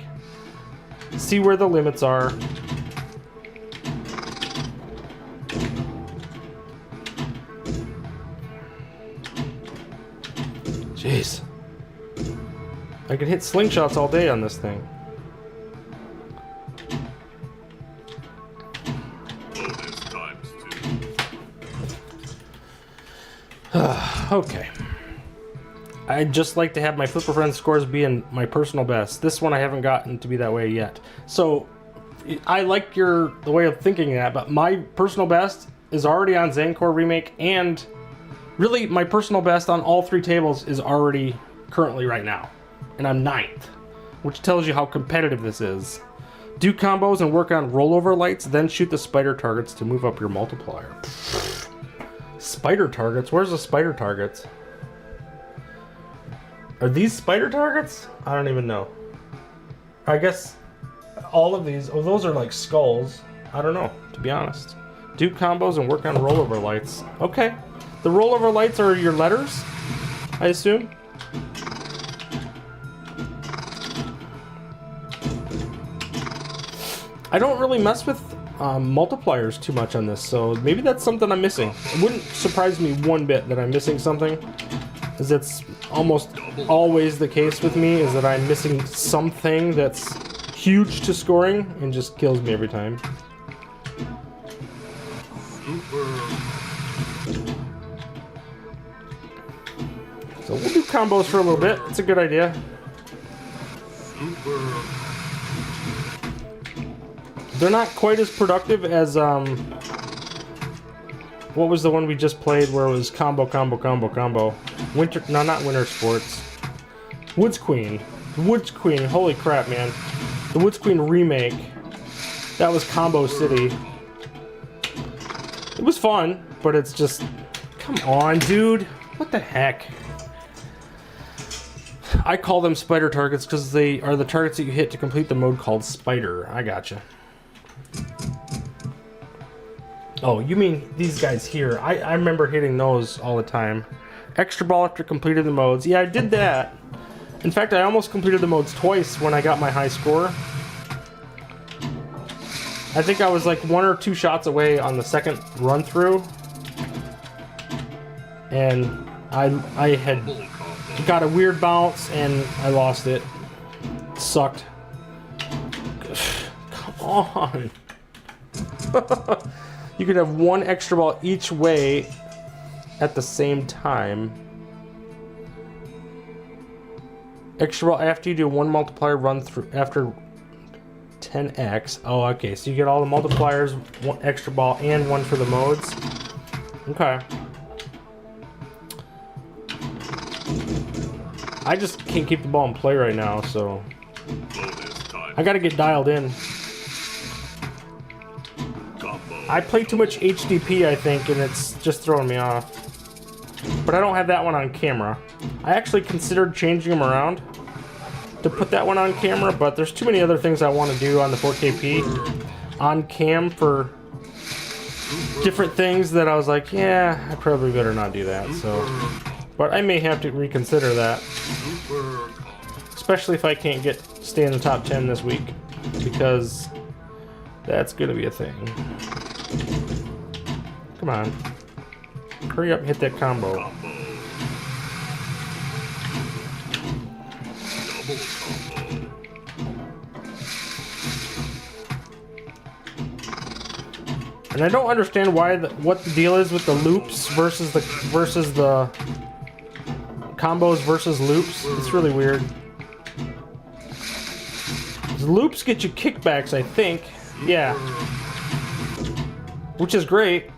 see where the limits are. Jeez. I can hit slingshots all day on this thing. Okay. I'd just like to have my Flipper Friends scores be in my personal best. This one I haven't gotten to be that way yet. So I like the way of thinking that, but my personal best is already on Zankor Remake, and really my personal best on all 3 tables is already currently right now. And I'm 9th, which tells you how competitive this is. Do combos and work on rollover lights, then shoot the spider targets to move up your multiplier. Spider targets? Where's the spider targets? Are these spider targets? I don't even know. I guess all of these, oh, those are like skulls. I don't know, to be honest. Do combos and work on rollover lights. Okay. The rollover lights are your letters, I assume. I don't really mess with multipliers too much on this, so maybe that's something I'm missing. It wouldn't surprise me one bit that I'm missing something, because that's almost always the case with me, is that I'm missing something that's huge to scoring and just kills me every time. So we'll do combos for a little bit. It's a good idea. They're not quite as productive as what was the one we just played where it was combo. Winter, no, not Winter Sports. Woods Queen. Woods Queen, holy crap, man. The Woods Queen remake. That was Combo City. It was fun, but it's just, come on, dude. What the heck? I call them spider targets because they are the targets that you hit to complete the mode called Spider. I gotcha. Oh, you mean these guys here. I remember hitting those all the time. Extra ball after completing the modes. Yeah, I did that. In fact, I almost completed the modes twice when I got my high score. I think I was like 1 or 2 shots away on the second run through. And I had got a weird bounce and I lost it. It sucked. Come on. You could have 1 extra ball each way at the same time. Extra ball after you do one multiplier run through after 10x. Oh, okay. So you get all the multipliers, one extra ball, and one for the modes. Okay. I just can't keep the ball in play right now, so I gotta get dialed in. I play too much HDP, I think, and it's just throwing me off. But I don't have that one on camera. I actually considered changing them around to put that one on camera, but there's too many other things I want to do on the 4KP on cam for different things that I was like, yeah, I probably better not do that. So, but I may have to reconsider that, especially if I can't stay in the top 10 this week, because that's gonna be a thing. Come on, hurry up and hit that combo. And I don't understand why what the deal is with the loops versus the combos versus loops. It's really weird. The loops get you kickbacks, I think. Yeah. Which is great,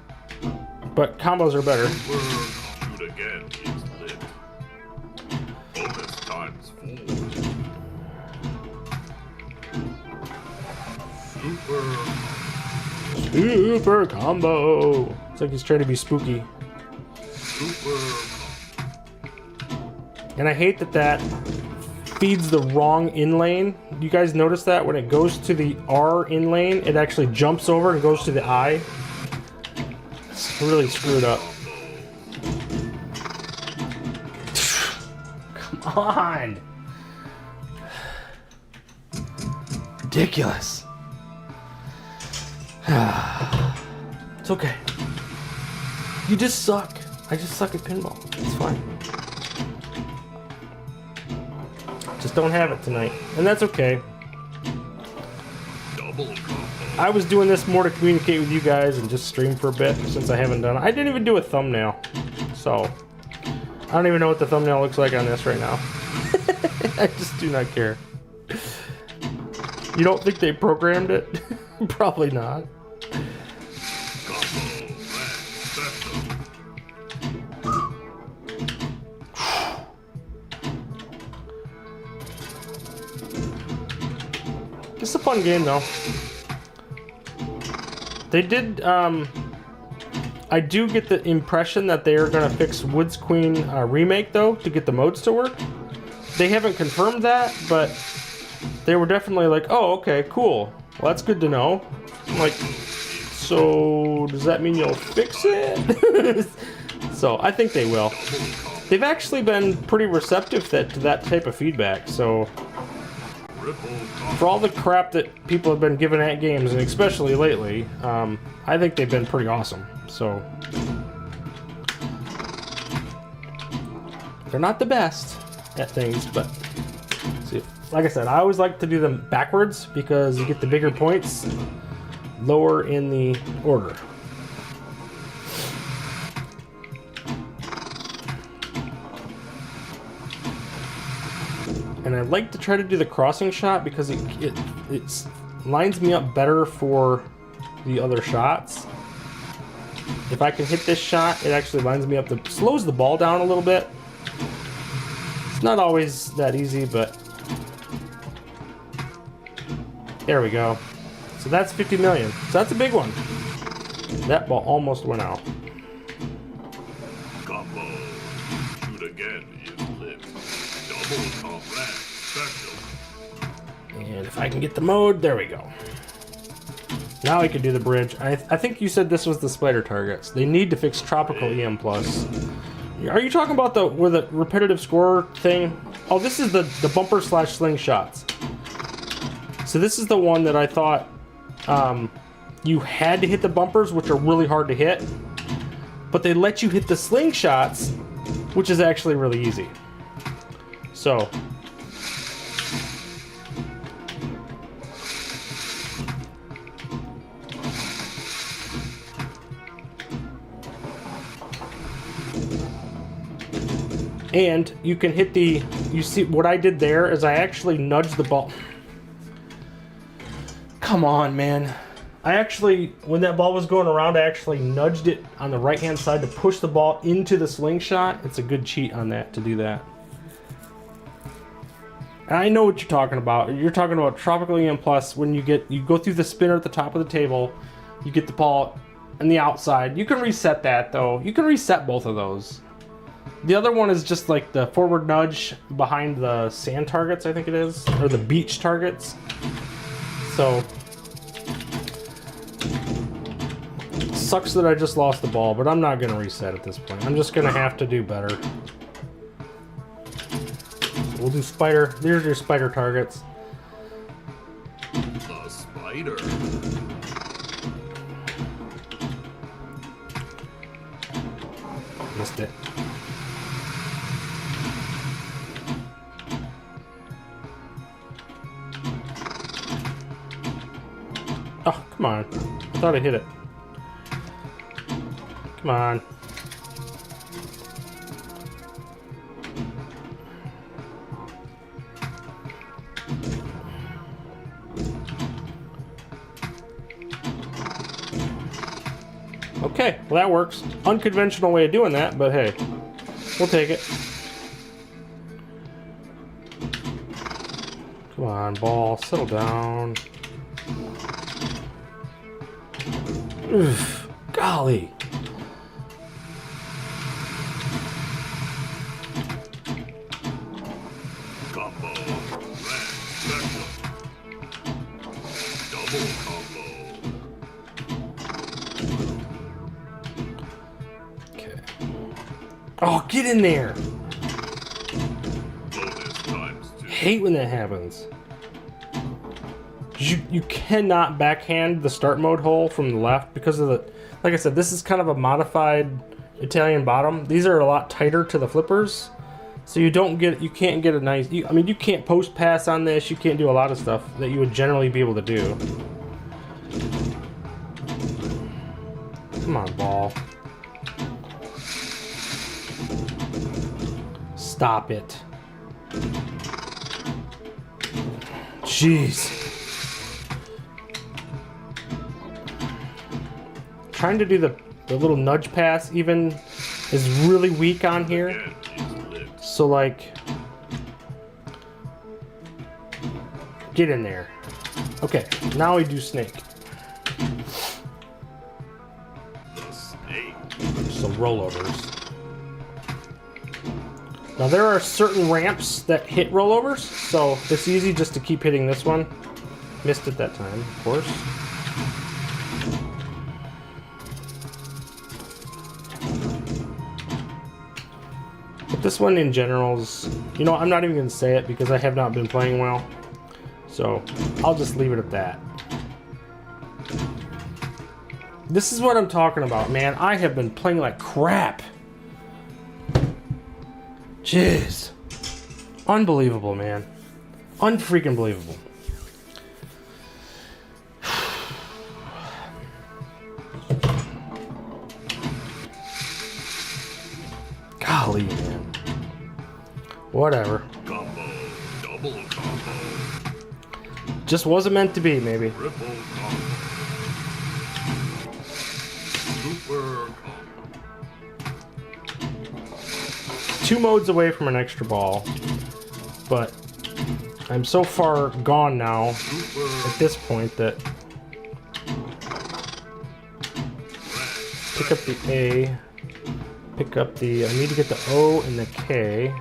but combos are better. Shoot again is lit. Bonus times 4. Super combo. It's like he's trying to be spooky. And I hate that feeds the wrong in lane. You guys notice that when it goes to the R in lane, it actually jumps over and goes to the I. It's really screwed up. Come on. Ridiculous. It's okay. You just suck. I just suck at pinball. It's fine. Just don't have it tonight. And that's okay. I was doing this more to communicate with you guys and just stream for a bit since I haven't done it. I didn't even do a thumbnail. So, I don't even know what the thumbnail looks like on this right now. I just do not care. You don't think they programmed it? Probably not. It's a fun game though. They did, I do get the impression that they are gonna fix Woods Queen Remake though, to get the modes to work. They haven't confirmed that, but they were definitely like, oh, okay, cool. Well, that's good to know. I'm like, so does that mean you'll fix it? So I think they will. They've actually been pretty receptive to that type of feedback, so for all the crap that people have been giving AtGames, and especially lately, I think they've been pretty awesome. So they're not the best at things, but see, like I said, I always like to do them backwards because you get the bigger points lower in the order. And I like to try to do the crossing shot because it lines me up better for the other shots. If I can hit this shot, it actually lines me up, slows the ball down a little bit. It's not always that easy, but there we go. So that's 50 million. So that's a big one. That ball almost went out. Combo. Shoot again is lit. Double combat special. And if I can get the mode, there we go. Now I can do the bridge. I think you said this was the spider targets. They need to fix Tropical EM+. Are you talking about the repetitive score thing? Oh, this is the bumper / slingshots. So this is the one that I thought you had to hit the bumpers, which are really hard to hit, but they let you hit the slingshots, which is actually really easy. So And you can hit the, you see what I did there is I actually nudged the ball. Come on, man. I actually, when that ball was going around, I actually nudged it on the right-hand side to push the ball into the slingshot. It's a good cheat on that, to do that. And I know what you're talking about. You're talking about Tropical EM Plus when you go through the spinner at the top of the table, you get the ball on the outside. You can reset that, though. You can reset both of those. The other one is just like the forward nudge behind the sand targets, I think it is, or the beach targets. So, sucks that I just lost the ball, but I'm not going to reset at this point. I'm just going to have to do better. We'll do spider. There's your spider targets. The spider. Missed it. Oh, come on. I thought I hit it. Come on. Okay, well that works. Unconventional way of doing that, but hey, we'll take it. Come on, ball, settle down. Oof, golly. Combo. Red. Special. Double combo. Okay. Oh, get in there. Bonus times 2. Hate when that happens. You cannot backhand the start mode hole from the left because of the, like I said, this is kind of a modified Italian bottom. These are a lot tighter to the flippers, so you can't get a nice, I mean, you can't post pass on this, you can't do a lot of stuff that you would generally be able to do. Come on, ball. Stop it. Jeez. Trying to do the little nudge pass even is really weak on here. So like, get in there. Okay, now we do snake. The snake. Some rollovers. Now there are certain ramps that hit rollovers, so it's easy just to keep hitting this one. Missed it that time, of course. But this one in general is, you know, I'm not even going to say it because I have not been playing well. So I'll just leave it at that. This is what I'm talking about, man. I have been playing like crap. Jeez. Unbelievable, man. Unfreaking believable. Golly, man. Whatever. Combo. Double combo. Just wasn't meant to be, maybe. Triple combo. Super combo. 2 modes away from an extra ball, but I'm so far gone now at this point that pick up the A, pick up the, I need to get the O and the K.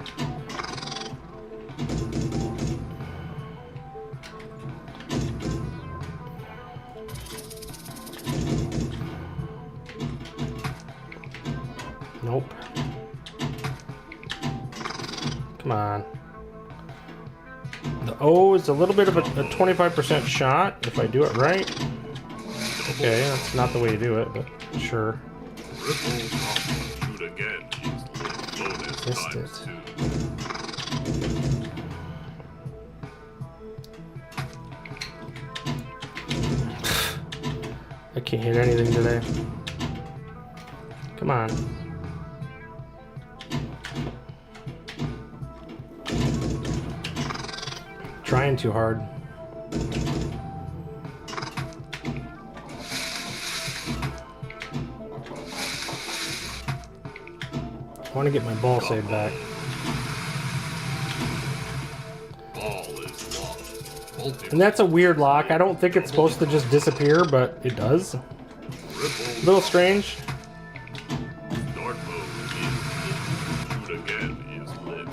Nope. Come on. The O is a little bit of a 25% shot if I do it right. Okay, that's not the way to do it, but sure. Triple combo. Shoot again. Bonus Missed times it. 2. I can't hit anything today. Come on. trying too hard. I want to get my ball save back. Ball is lost. And that's a weird lock. I don't think it's supposed to just disappear, but it does. A little strange. Start mode is shoot again is lit.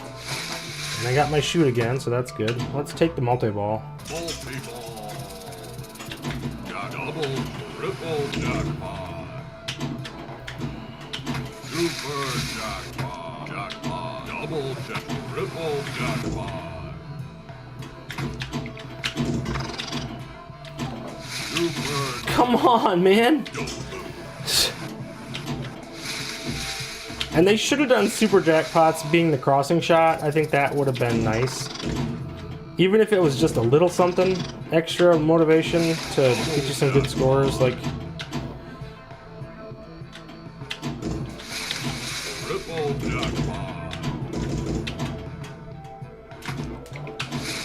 And I got my shoot again, so that's good. Let's take the multi-ball. Multi-ball. Double, triple jackpot. Super jackpot. Jackpot. Double jack, triple jackpot. Super. Come on, man! And they should have done super jackpots being the crossing shot. I think that would have been nice. Even if it was just a little something, extra motivation to get you some good scores, like... Triple jackpot.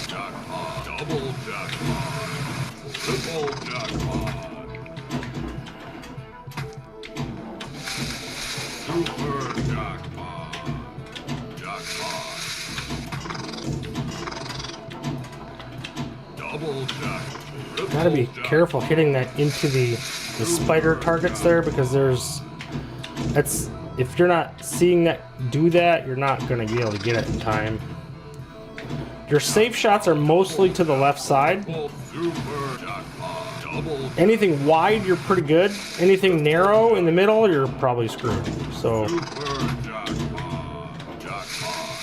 Jackpot. Double jackpot. Triple jackpot. Super jackpot. Jackpot. Double jackpot. Gotta be careful hitting that into the spider targets there, because that's if you're not seeing that do that, you're not gonna be able to get it in time. Your safe shots are mostly to the left side. Super jackpot. Double Anything wide, you're pretty good. Anything narrow in the middle, you're probably screwed. So super jackpot. Jackpot.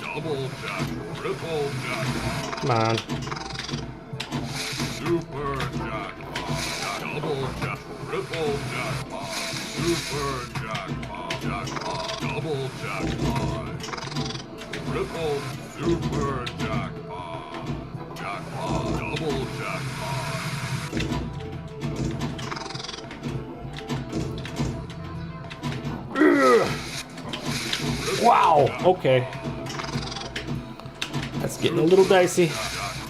Double jackpot. Triple jackpot. come on. Super jackpot. Double jackpot. Triple jackpot. Super jackpot. Jackpot. Double jackpot. Triple super jackpot. Jackpot. Double jackpot. Wow. Okay. That's getting a little dicey.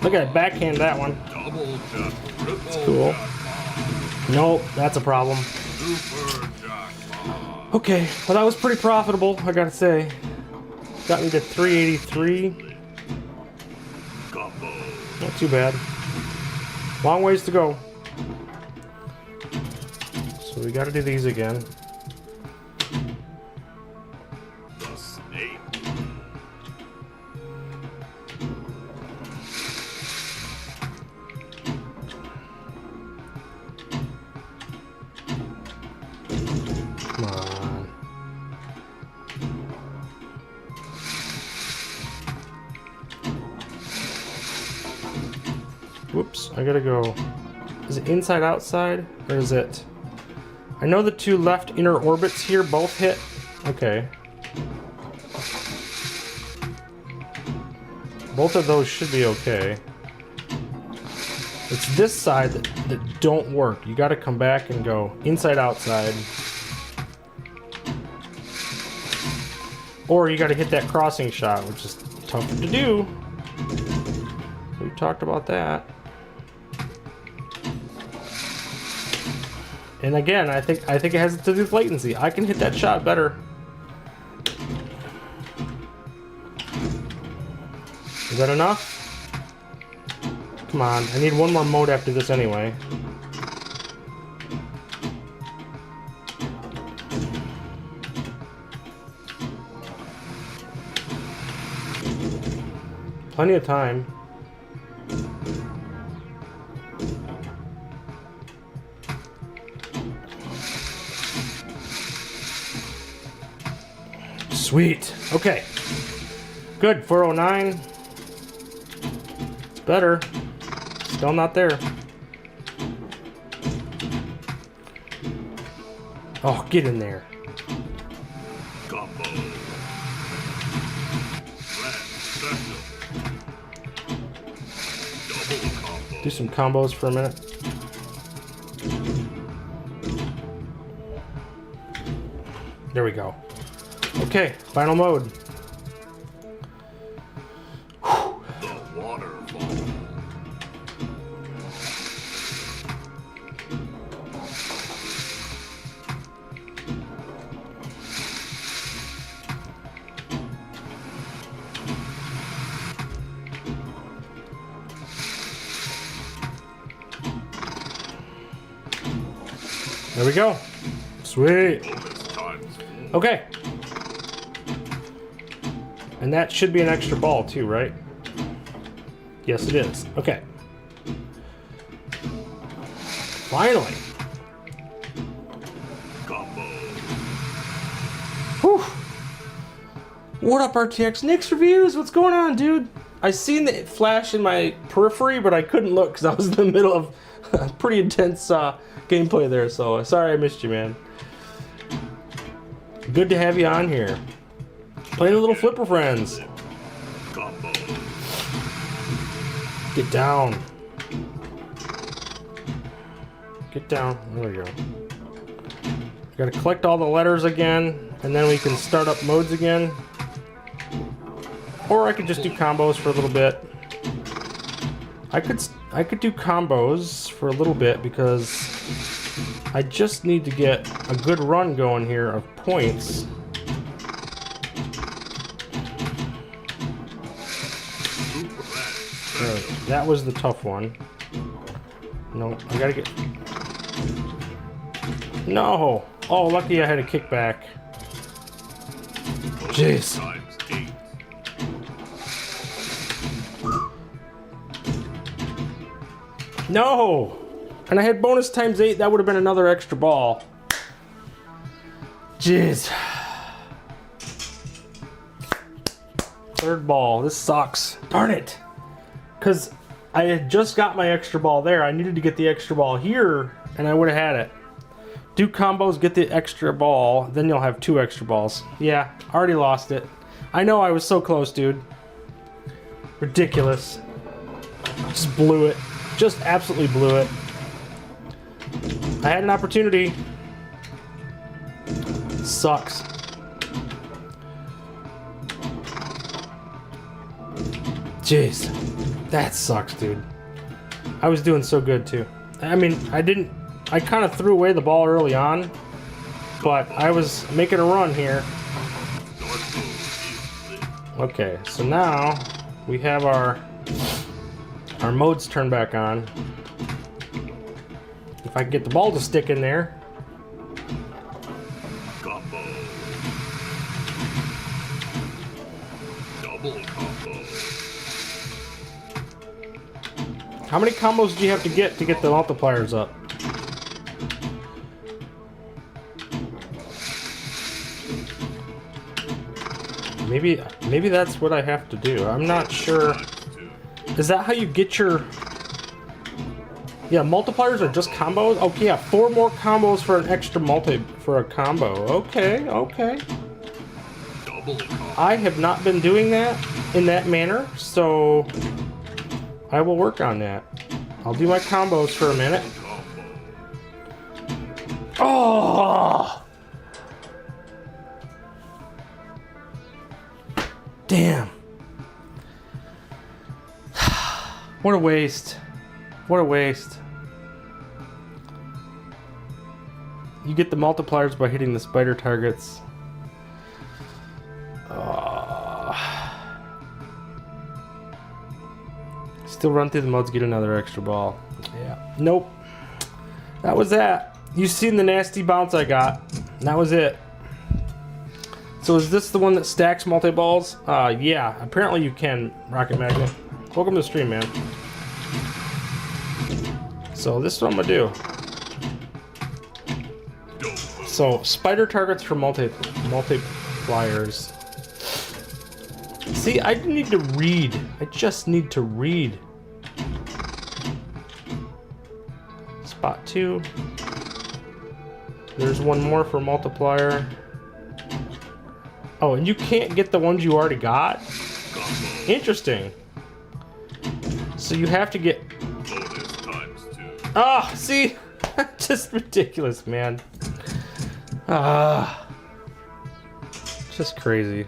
Look at it, backhand that one. Double jackpot. Triple Cool. jackpot. Nope, that's a problem. Super jackpot. Okay, well that was pretty profitable, I gotta say. Got me to 383. Combo. Not too bad. Long ways to go. So we gotta do these again. The snake. Come on. Whoops, I gotta go. Is it inside outside? Or is it... I know the two left inner orbits here both hit. Okay. Both of those should be okay. It's this side that don't work. You gotta come back and go inside outside. Or you gotta hit that crossing shot, which is tough to do. We talked about that. And again, I think it has to do with latency. I can hit that shot better. Is that enough? Come on, I need one more mode after this anyway. Plenty of time. Sweet. Okay. Good. 409. It's better. Still not there. Oh, get in there. Combo. Red special. Double combo. Do some combos for a minute. There we go. Okay, final mode. The waterfall. There we go. Sweet. Okay. And that should be an extra ball too, right? Yes, it is. Okay. Finally. Whew. What up, RTX? Nick's Reviews. What's going on, dude? I seen the flash in my periphery, but I couldn't look because I was in the middle of a pretty intense gameplay there. So sorry I missed you, man. Good to have you on here. Playing a little Flipper Friends. Get down. Get down. There we go. Gotta collect all the letters again, and then we can start up modes again. Or I could just do combos for a little bit. I could do combos for a little bit because I just need to get a good run going here of points. That was the tough one. No, I gotta get... No! Oh, lucky I had a kickback. Jeez. No! And I had bonus times 8, that would have been another extra ball. Jeez. Third ball, this sucks. Darn it! Because I had just got my extra ball there. I needed to get the extra ball here, and I would have had it. Do combos, get the extra ball, then you'll have 2 extra balls. Yeah, already lost it. I know, I was so close, dude. Ridiculous. Just blew it. Just absolutely blew it. I had an opportunity. Sucks. Jeez. That sucks, dude. I was doing so good, too. I mean, I kind of threw away the ball early on, but I was making a run here. Okay, so now we have our modes turned back on. If I can get the ball to stick in there. Combo. Double combo. How many combos do you have to get the multipliers up? Maybe that's what I have to do. I'm not sure. Is that how you get your... Yeah, multipliers are just combos? Okay, yeah, 4 more combos for an extra for a combo. Okay, okay. I have not been doing that in that manner, so I will work on that. I'll do my combos for a minute. Oh! Damn. What a waste. What a waste. You get the multipliers by hitting the spider targets. Still run through the modes, get another extra ball. Yeah. Nope. That was that. You've seen the nasty bounce I got. That was it. So is this the one that stacks multi-balls? Yeah. Apparently you can, Rocket Magnet. Welcome to the stream, man. So this is what I'm gonna do. So spider targets for multipliers. See, I need to read. I just need to read. Spot 2. There's one more for multiplier. Oh, and you can't get the ones you already got? Interesting. So you have to get... Ah, see? Just ridiculous, man. Just crazy.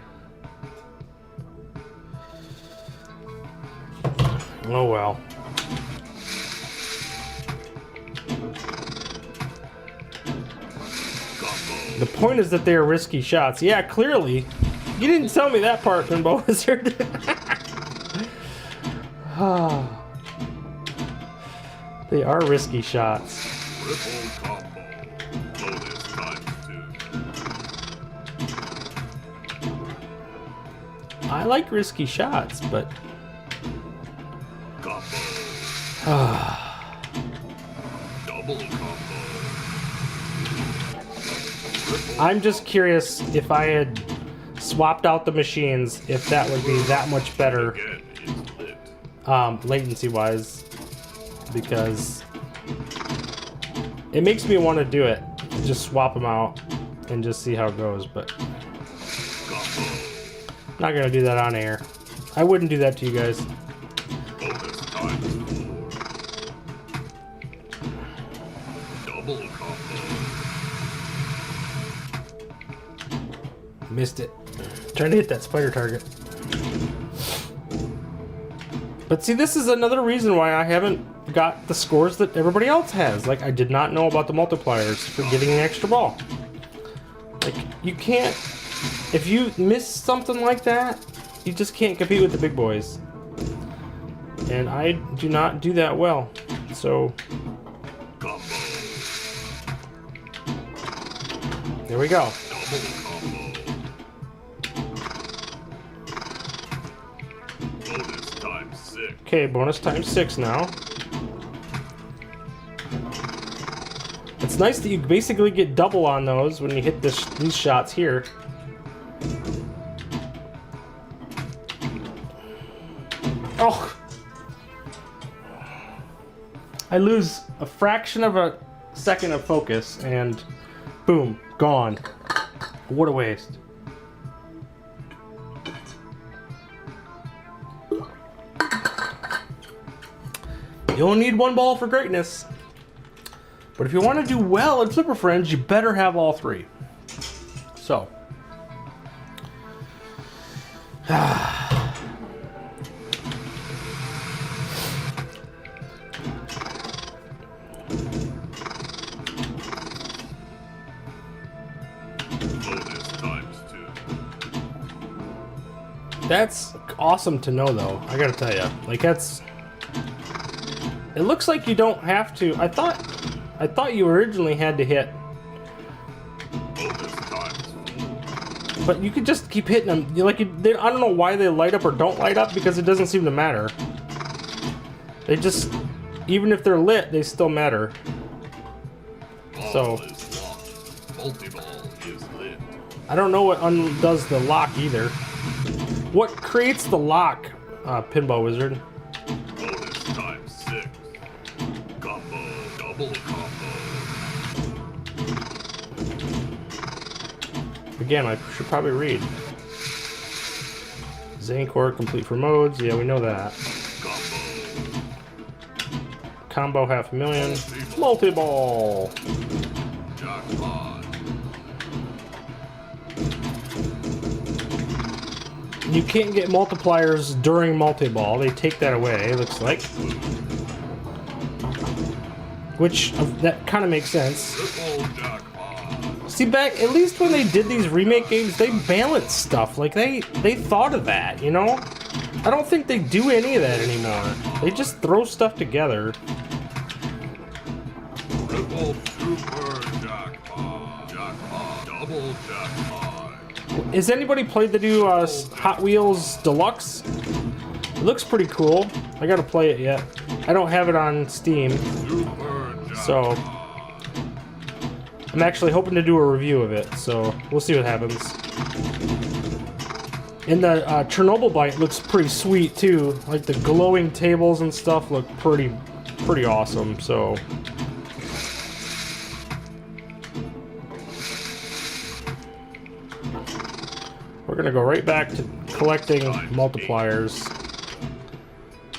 Oh well. The point is that they are risky shots. Yeah, clearly. You didn't tell me that part, Pinball Wizard. They are risky shots. I like risky shots, but Combo. Double combo. I'm just curious if I had swapped out the machines, if that would be that much better Again is lit. latency wise, because it makes me want to do it. Just swap them out and just see how it goes, but Combo. not gonna do that on air. I wouldn't do that to you guys. Bonus times 4. Double combo. Missed it. Trying to hit that spider target. But see, this is another reason why I haven't got the scores that everybody else has. Like, I did not know about the multipliers for getting an extra ball. Like, you can't... If you miss something like that, you just can't compete with the big boys. And I do not do that well. So, Combo. there we go. Double combo. Bonus times 6. Okay, bonus times 6 now. It's nice that you basically get double on those when you hit these shots here. Oh! I lose a fraction of a second of focus and boom, gone. What a waste. You only need one ball for greatness. But if you want to do well at Flipper Friends, you better have all three. So. Bonus times 2. That's awesome to know, though. I gotta tell you. Like, that's... It looks like you don't have to... I thought you originally had to hit... Bonus times 4. But you could just keep hitting them. I don't know why they light up or don't light up, because it doesn't seem to matter. They just... Even if they're lit, they still matter. Ball So... is locked. Multi-ball is lit. I don't know what undoes the lock either. What creates the lock, Pinball Wizard? Bonus times 6. Combo. Double combo. Again, I should probably read. Zankor, complete for modes. Yeah, we know that. Combo. Combo, 500,000. Multi-ball. Jackpot. You can't get multipliers during multi-ball. They take that away, it looks like. Which, that kind of makes sense. Triple jackpot. See, back, at least when they did these remake games, they balanced stuff. Like, they thought of that, you know? I don't think they do any of that anymore. They just throw stuff together. Triple super jackpot. Jackpot. Double jackpot. Has anybody played the new Hot Wheels Deluxe? It looks pretty cool. I gotta play it yet. I don't have it on Steam, Super jackpot. so I'm actually hoping to do a review of it, so we'll see what happens. And the Chernobyl bite looks pretty sweet too. Like the glowing tables and stuff look pretty awesome, so. We're gonna go right back to collecting multipliers.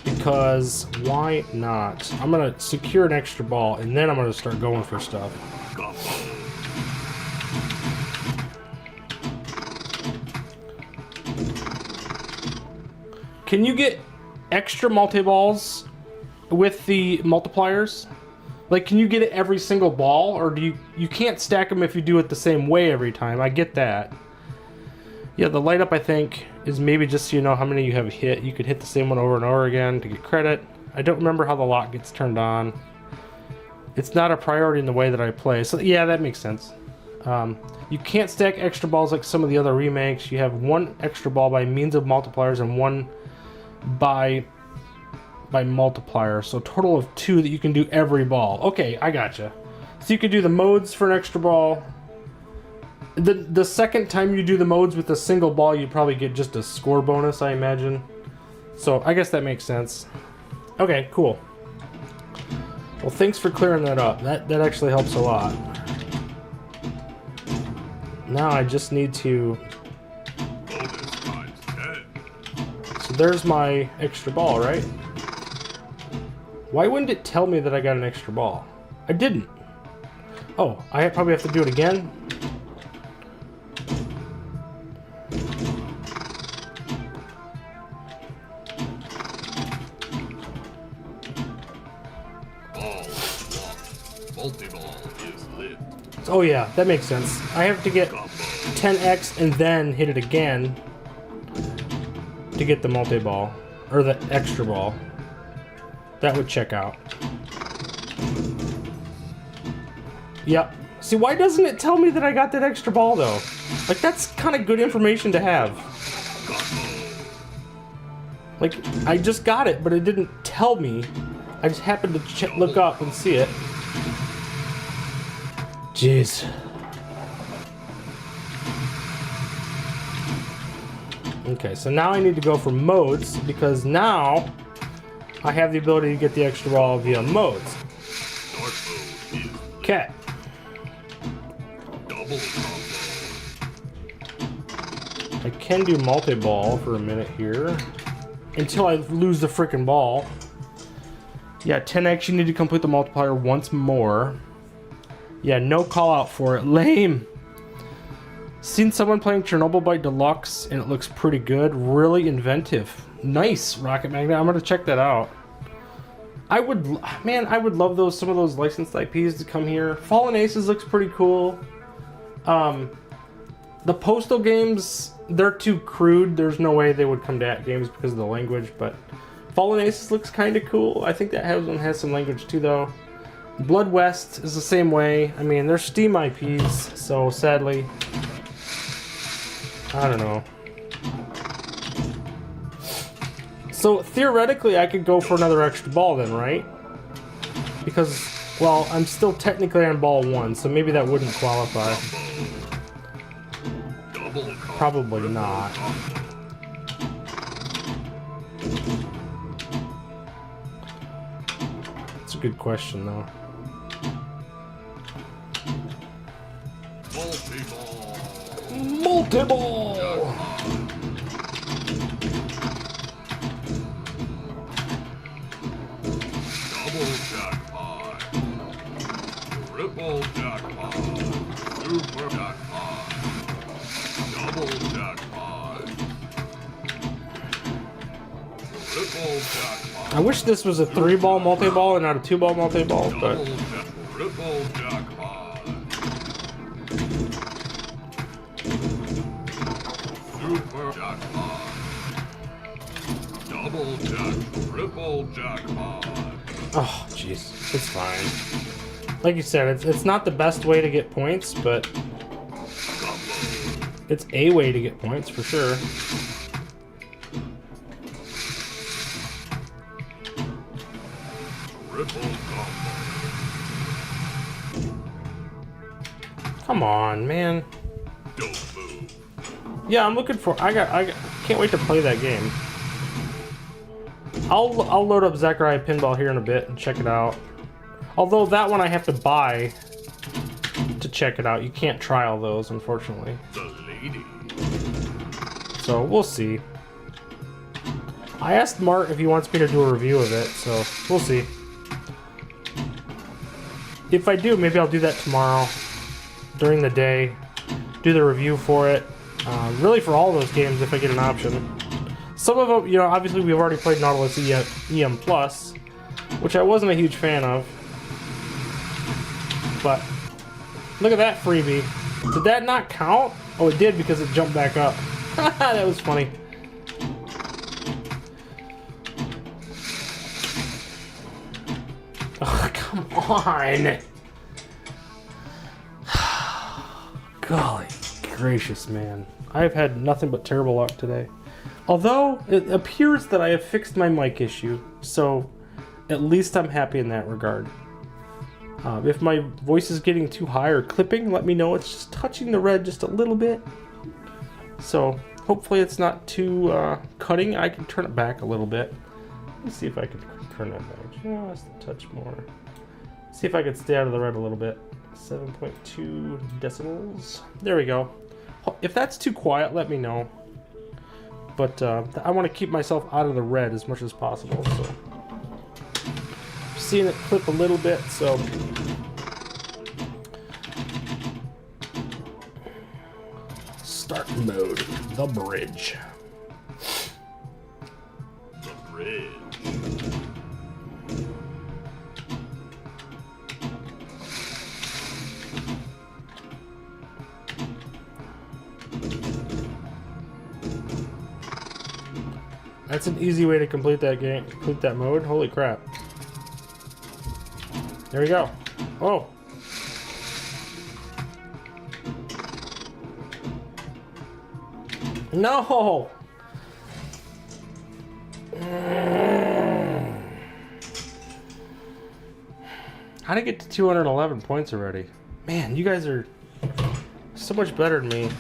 Because why not? I'm gonna secure an extra ball and then I'm gonna start going for stuff. Combo. Can you get extra multi-balls with the multipliers? Like, can you get it every single ball, or do you can't stack them if you do it the same way every time? I get that. Yeah, the light up, I think, is maybe just so you know how many you have hit. You could hit the same one over and over again to get credit. I don't remember how the lock gets turned on. It's not a priority in the way that I play, so yeah, that makes sense. You can't stack extra balls like some of the other remakes. You have one extra ball by means of multipliers and one by multiplier. So a total of 2 that you can do every ball. Okay, I gotcha. So you can do the modes for an extra ball. The second time you do the modes with a single ball, you probably get just a score bonus, I imagine. So I guess that makes sense. Okay, cool. Well, thanks for clearing that up. That actually helps a lot. Now I just need to... So there's my extra ball, right? Why wouldn't it tell me that I got an extra ball? I didn't. Oh, I probably have to do it again? Multi-ball is lit. Oh yeah, that makes sense. I have to get 10x and then hit it again to get the multi-ball. Or the extra ball. That would check out. Yep. See, why doesn't it tell me that I got that extra ball, though? Like, that's kind of good information to have. Like, I just got it, but it didn't tell me. I just happened to look up and see it. Jeez. Okay, so now I need to go for modes, because now I have the ability to get the extra ball via modes. Okay. I can do multi-ball for a minute here. Until I lose the frickin' ball. Yeah, 10x, you need to complete the multiplier once more. Yeah, no call out for it. Lame. Seen someone playing Chernobyl by Deluxe, and it looks pretty good. Really inventive. Nice, Rocket Magnet. I'm gonna check that out. I would love some of those licensed IPs to come here. Fallen Aces looks pretty cool. The Postal games, they're too crude. There's no way they would come to AtGames because of the language, but Fallen Aces looks kind of cool. I think that one has some language too, though. Blood West is the same way. I mean, they're Steam IPs, so sadly, I don't know. So theoretically, I could go for another extra ball then, right? Because, well, I'm still technically on ball 1, so maybe that wouldn't qualify. Probably not. It's a good question, though. Multi-ball! Double jackpot. Triple jackpot. Super jackpot. Double jackpot. Triple jackpot. I wish this was a 3-ball multi-ball and not a 2-ball multi-ball, but... Triple jackpot. Super jackpot. Double jack. Triple jackpot. Oh, jeez. It's fine. Like you said, it's not the best way to get points, but... it's a way to get points, for sure. Come on, man. Don't move. Yeah, I'm looking for... I can't wait to play that game. I'll load up Zankor Pinball here in a bit and check it out. Although that one I have to buy to check it out. You can't trial those, unfortunately. The lady. So we'll see. I asked Mart if he wants me to do a review of it, so we'll see. If I do, maybe I'll do that tomorrow during the day. Do the review for it. Really for all those games if I get an option. Some of them, you know, obviously we've already played Nautilus EM Plus, which I wasn't a huge fan of. But look at that freebie. Did that not count? Oh, it did because it jumped back up. That was funny. Oh, come on. Golly gracious, man. I've had nothing but terrible luck today. Although, it appears that I have fixed my mic issue, so at least I'm happy in that regard. If my voice is getting too high or clipping, let me know. It's just touching the red just a little bit. So, hopefully it's not too cutting. I can turn it back a little bit. Let's see if I can turn that back just a touch more. See if I can stay out of the red a little bit. 7.2 decibels. There we go. If that's too quiet, let me know. But I want to keep myself out of the red as much as possible. So, seeing it clip a little bit. So, start mode. The bridge. The bridge. That's an easy way to complete that game, complete that mode. Holy crap. There we go. Oh. No! How'd I get to 211 points already? Man, you guys are so much better than me.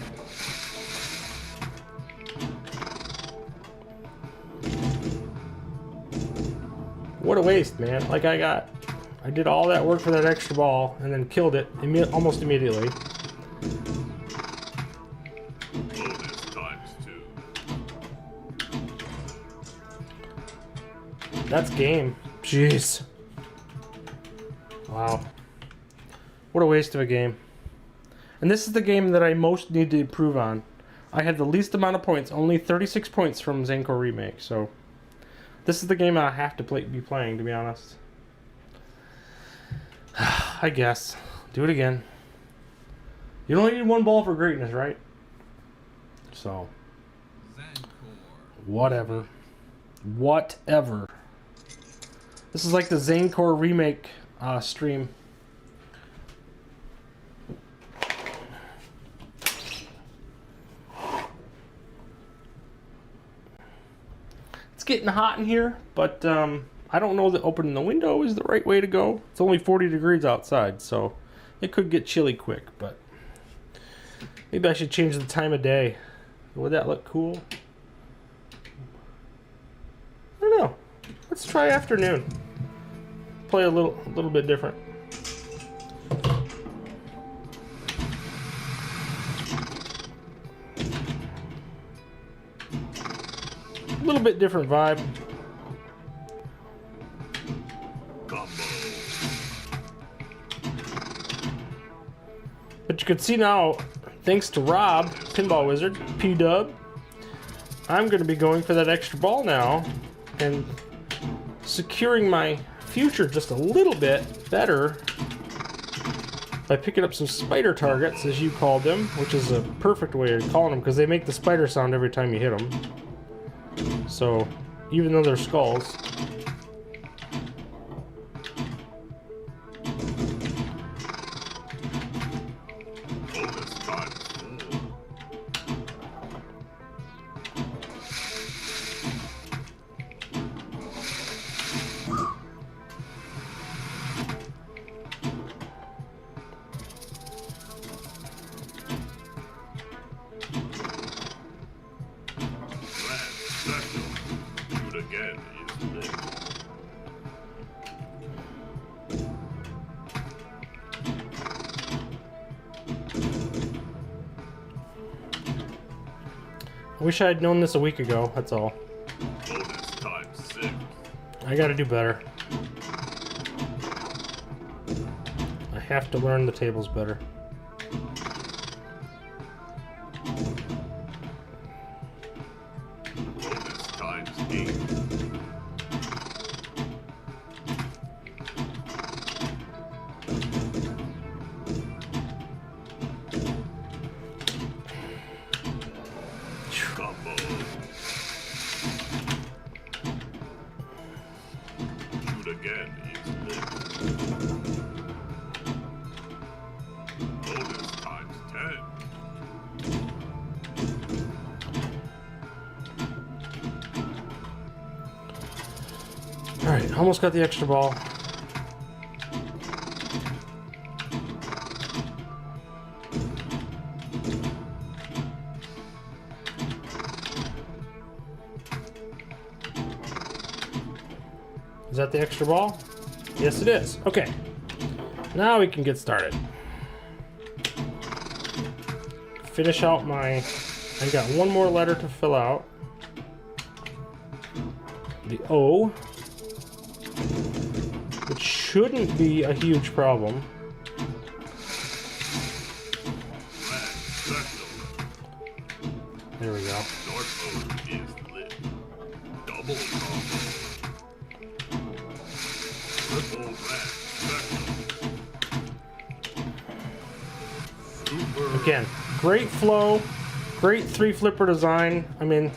What a waste, man. Like I did all that work for that extra ball and then killed it almost immediately. Bonus times 2. That's game. Jeez. Wow. What a waste of a game. And this is the game that I most need to improve on. I had the least amount of points, only 36 points from Zankor Remake, so this is the game I have to be playing, to be honest. I guess. Do it again. You only need one ball for greatness, right? So. Whatever. Whatever. This is like the Zankor Remake stream. It's getting hot in here, but I don't know that opening the window is the right way to go. It's only 40 degrees outside, so it could get chilly quick, but maybe I should change the time of day. Would that look cool? I don't know. Let's try afternoon. Play a little bit different. A little bit different vibe. Combo. But you can see now, thanks to Rob, Pinball Wizard, P-Dub, I'm going to be going for that extra ball now and securing my future just a little bit better by picking up some spider targets, as you called them, which is a perfect way of calling them because they make the spider sound every time you hit them. So, even though they're skulls. Bonus times 4. Again is lit. I wish I had known this a week ago, that's all. Bonus times 6. I gotta do better. I have to learn the tables better. Bonus times 8. Combo. Shoot again is lit. almost got the extra ball. Is that the extra ball? Yes, it is. Okay. Now we can get started. Finish out my... I got one more letter to fill out. The O. Which shouldn't be a huge problem. There we go. Again, great flow, great 3-flipper design. I mean,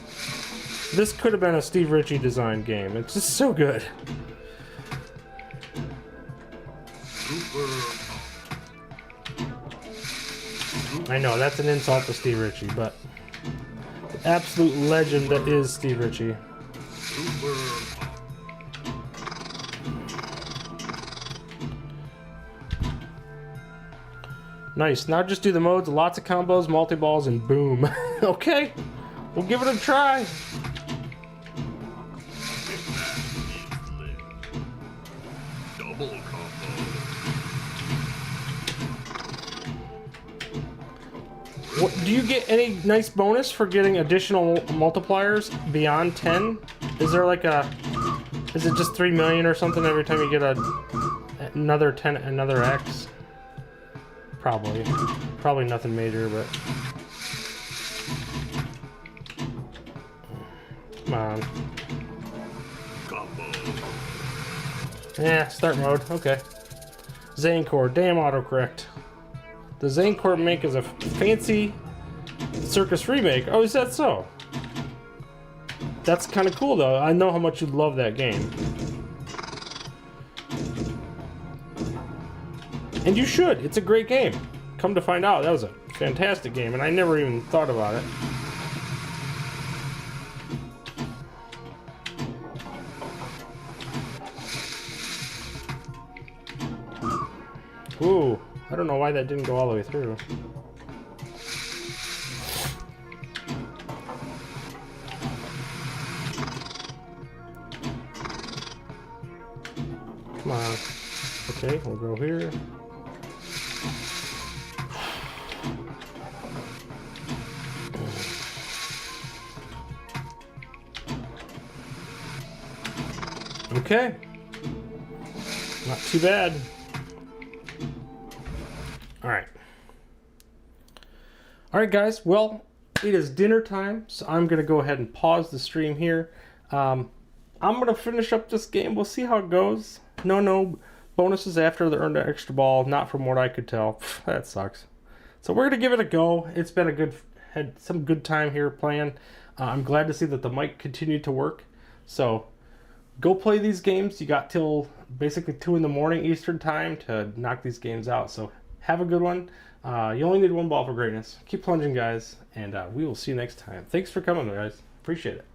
this could have been a Steve Ritchie designed game. It's just so good. I know, that's an insult to Steve Ritchie, but the absolute legend that is Steve Ritchie. Nice. Now just do the modes, lots of combos, multi-balls, and boom. Okay, we'll give it a try. Double combo. What, do you get any nice bonus for getting additional multipliers beyond 10? Is there like a... Is it just 3 million or something every time you get another 10, another X? Probably nothing major, but come on. Combo. Yeah, start mode. Okay. Zankor, damn autocorrect. The Zankor remake is a fancy circus remake. Oh, is that so? That's kind of cool, though. I know how much you love that game. And you should. It's a great game. Come to find out, that was a fantastic game, and I never even thought about it. Ooh, I don't know why that didn't go all the way through. Come on. Okay, we'll go here. Okay. Not too bad. Alright. Alright, guys. Well, it is dinner time, so I'm going to go ahead and pause the stream here. I'm going to finish up this game. We'll see how it goes. No bonuses after the earned extra ball. Not from what I could tell. That sucks. So we're going to give it a go. It's been had some good time here playing. I'm glad to see that the mic continued to work. So... go play these games. You got till basically 2 in the morning Eastern time to knock these games out. So have a good one. You only need one ball for greatness. Keep plunging, guys, and we will see you next time. Thanks for coming, guys. Appreciate it.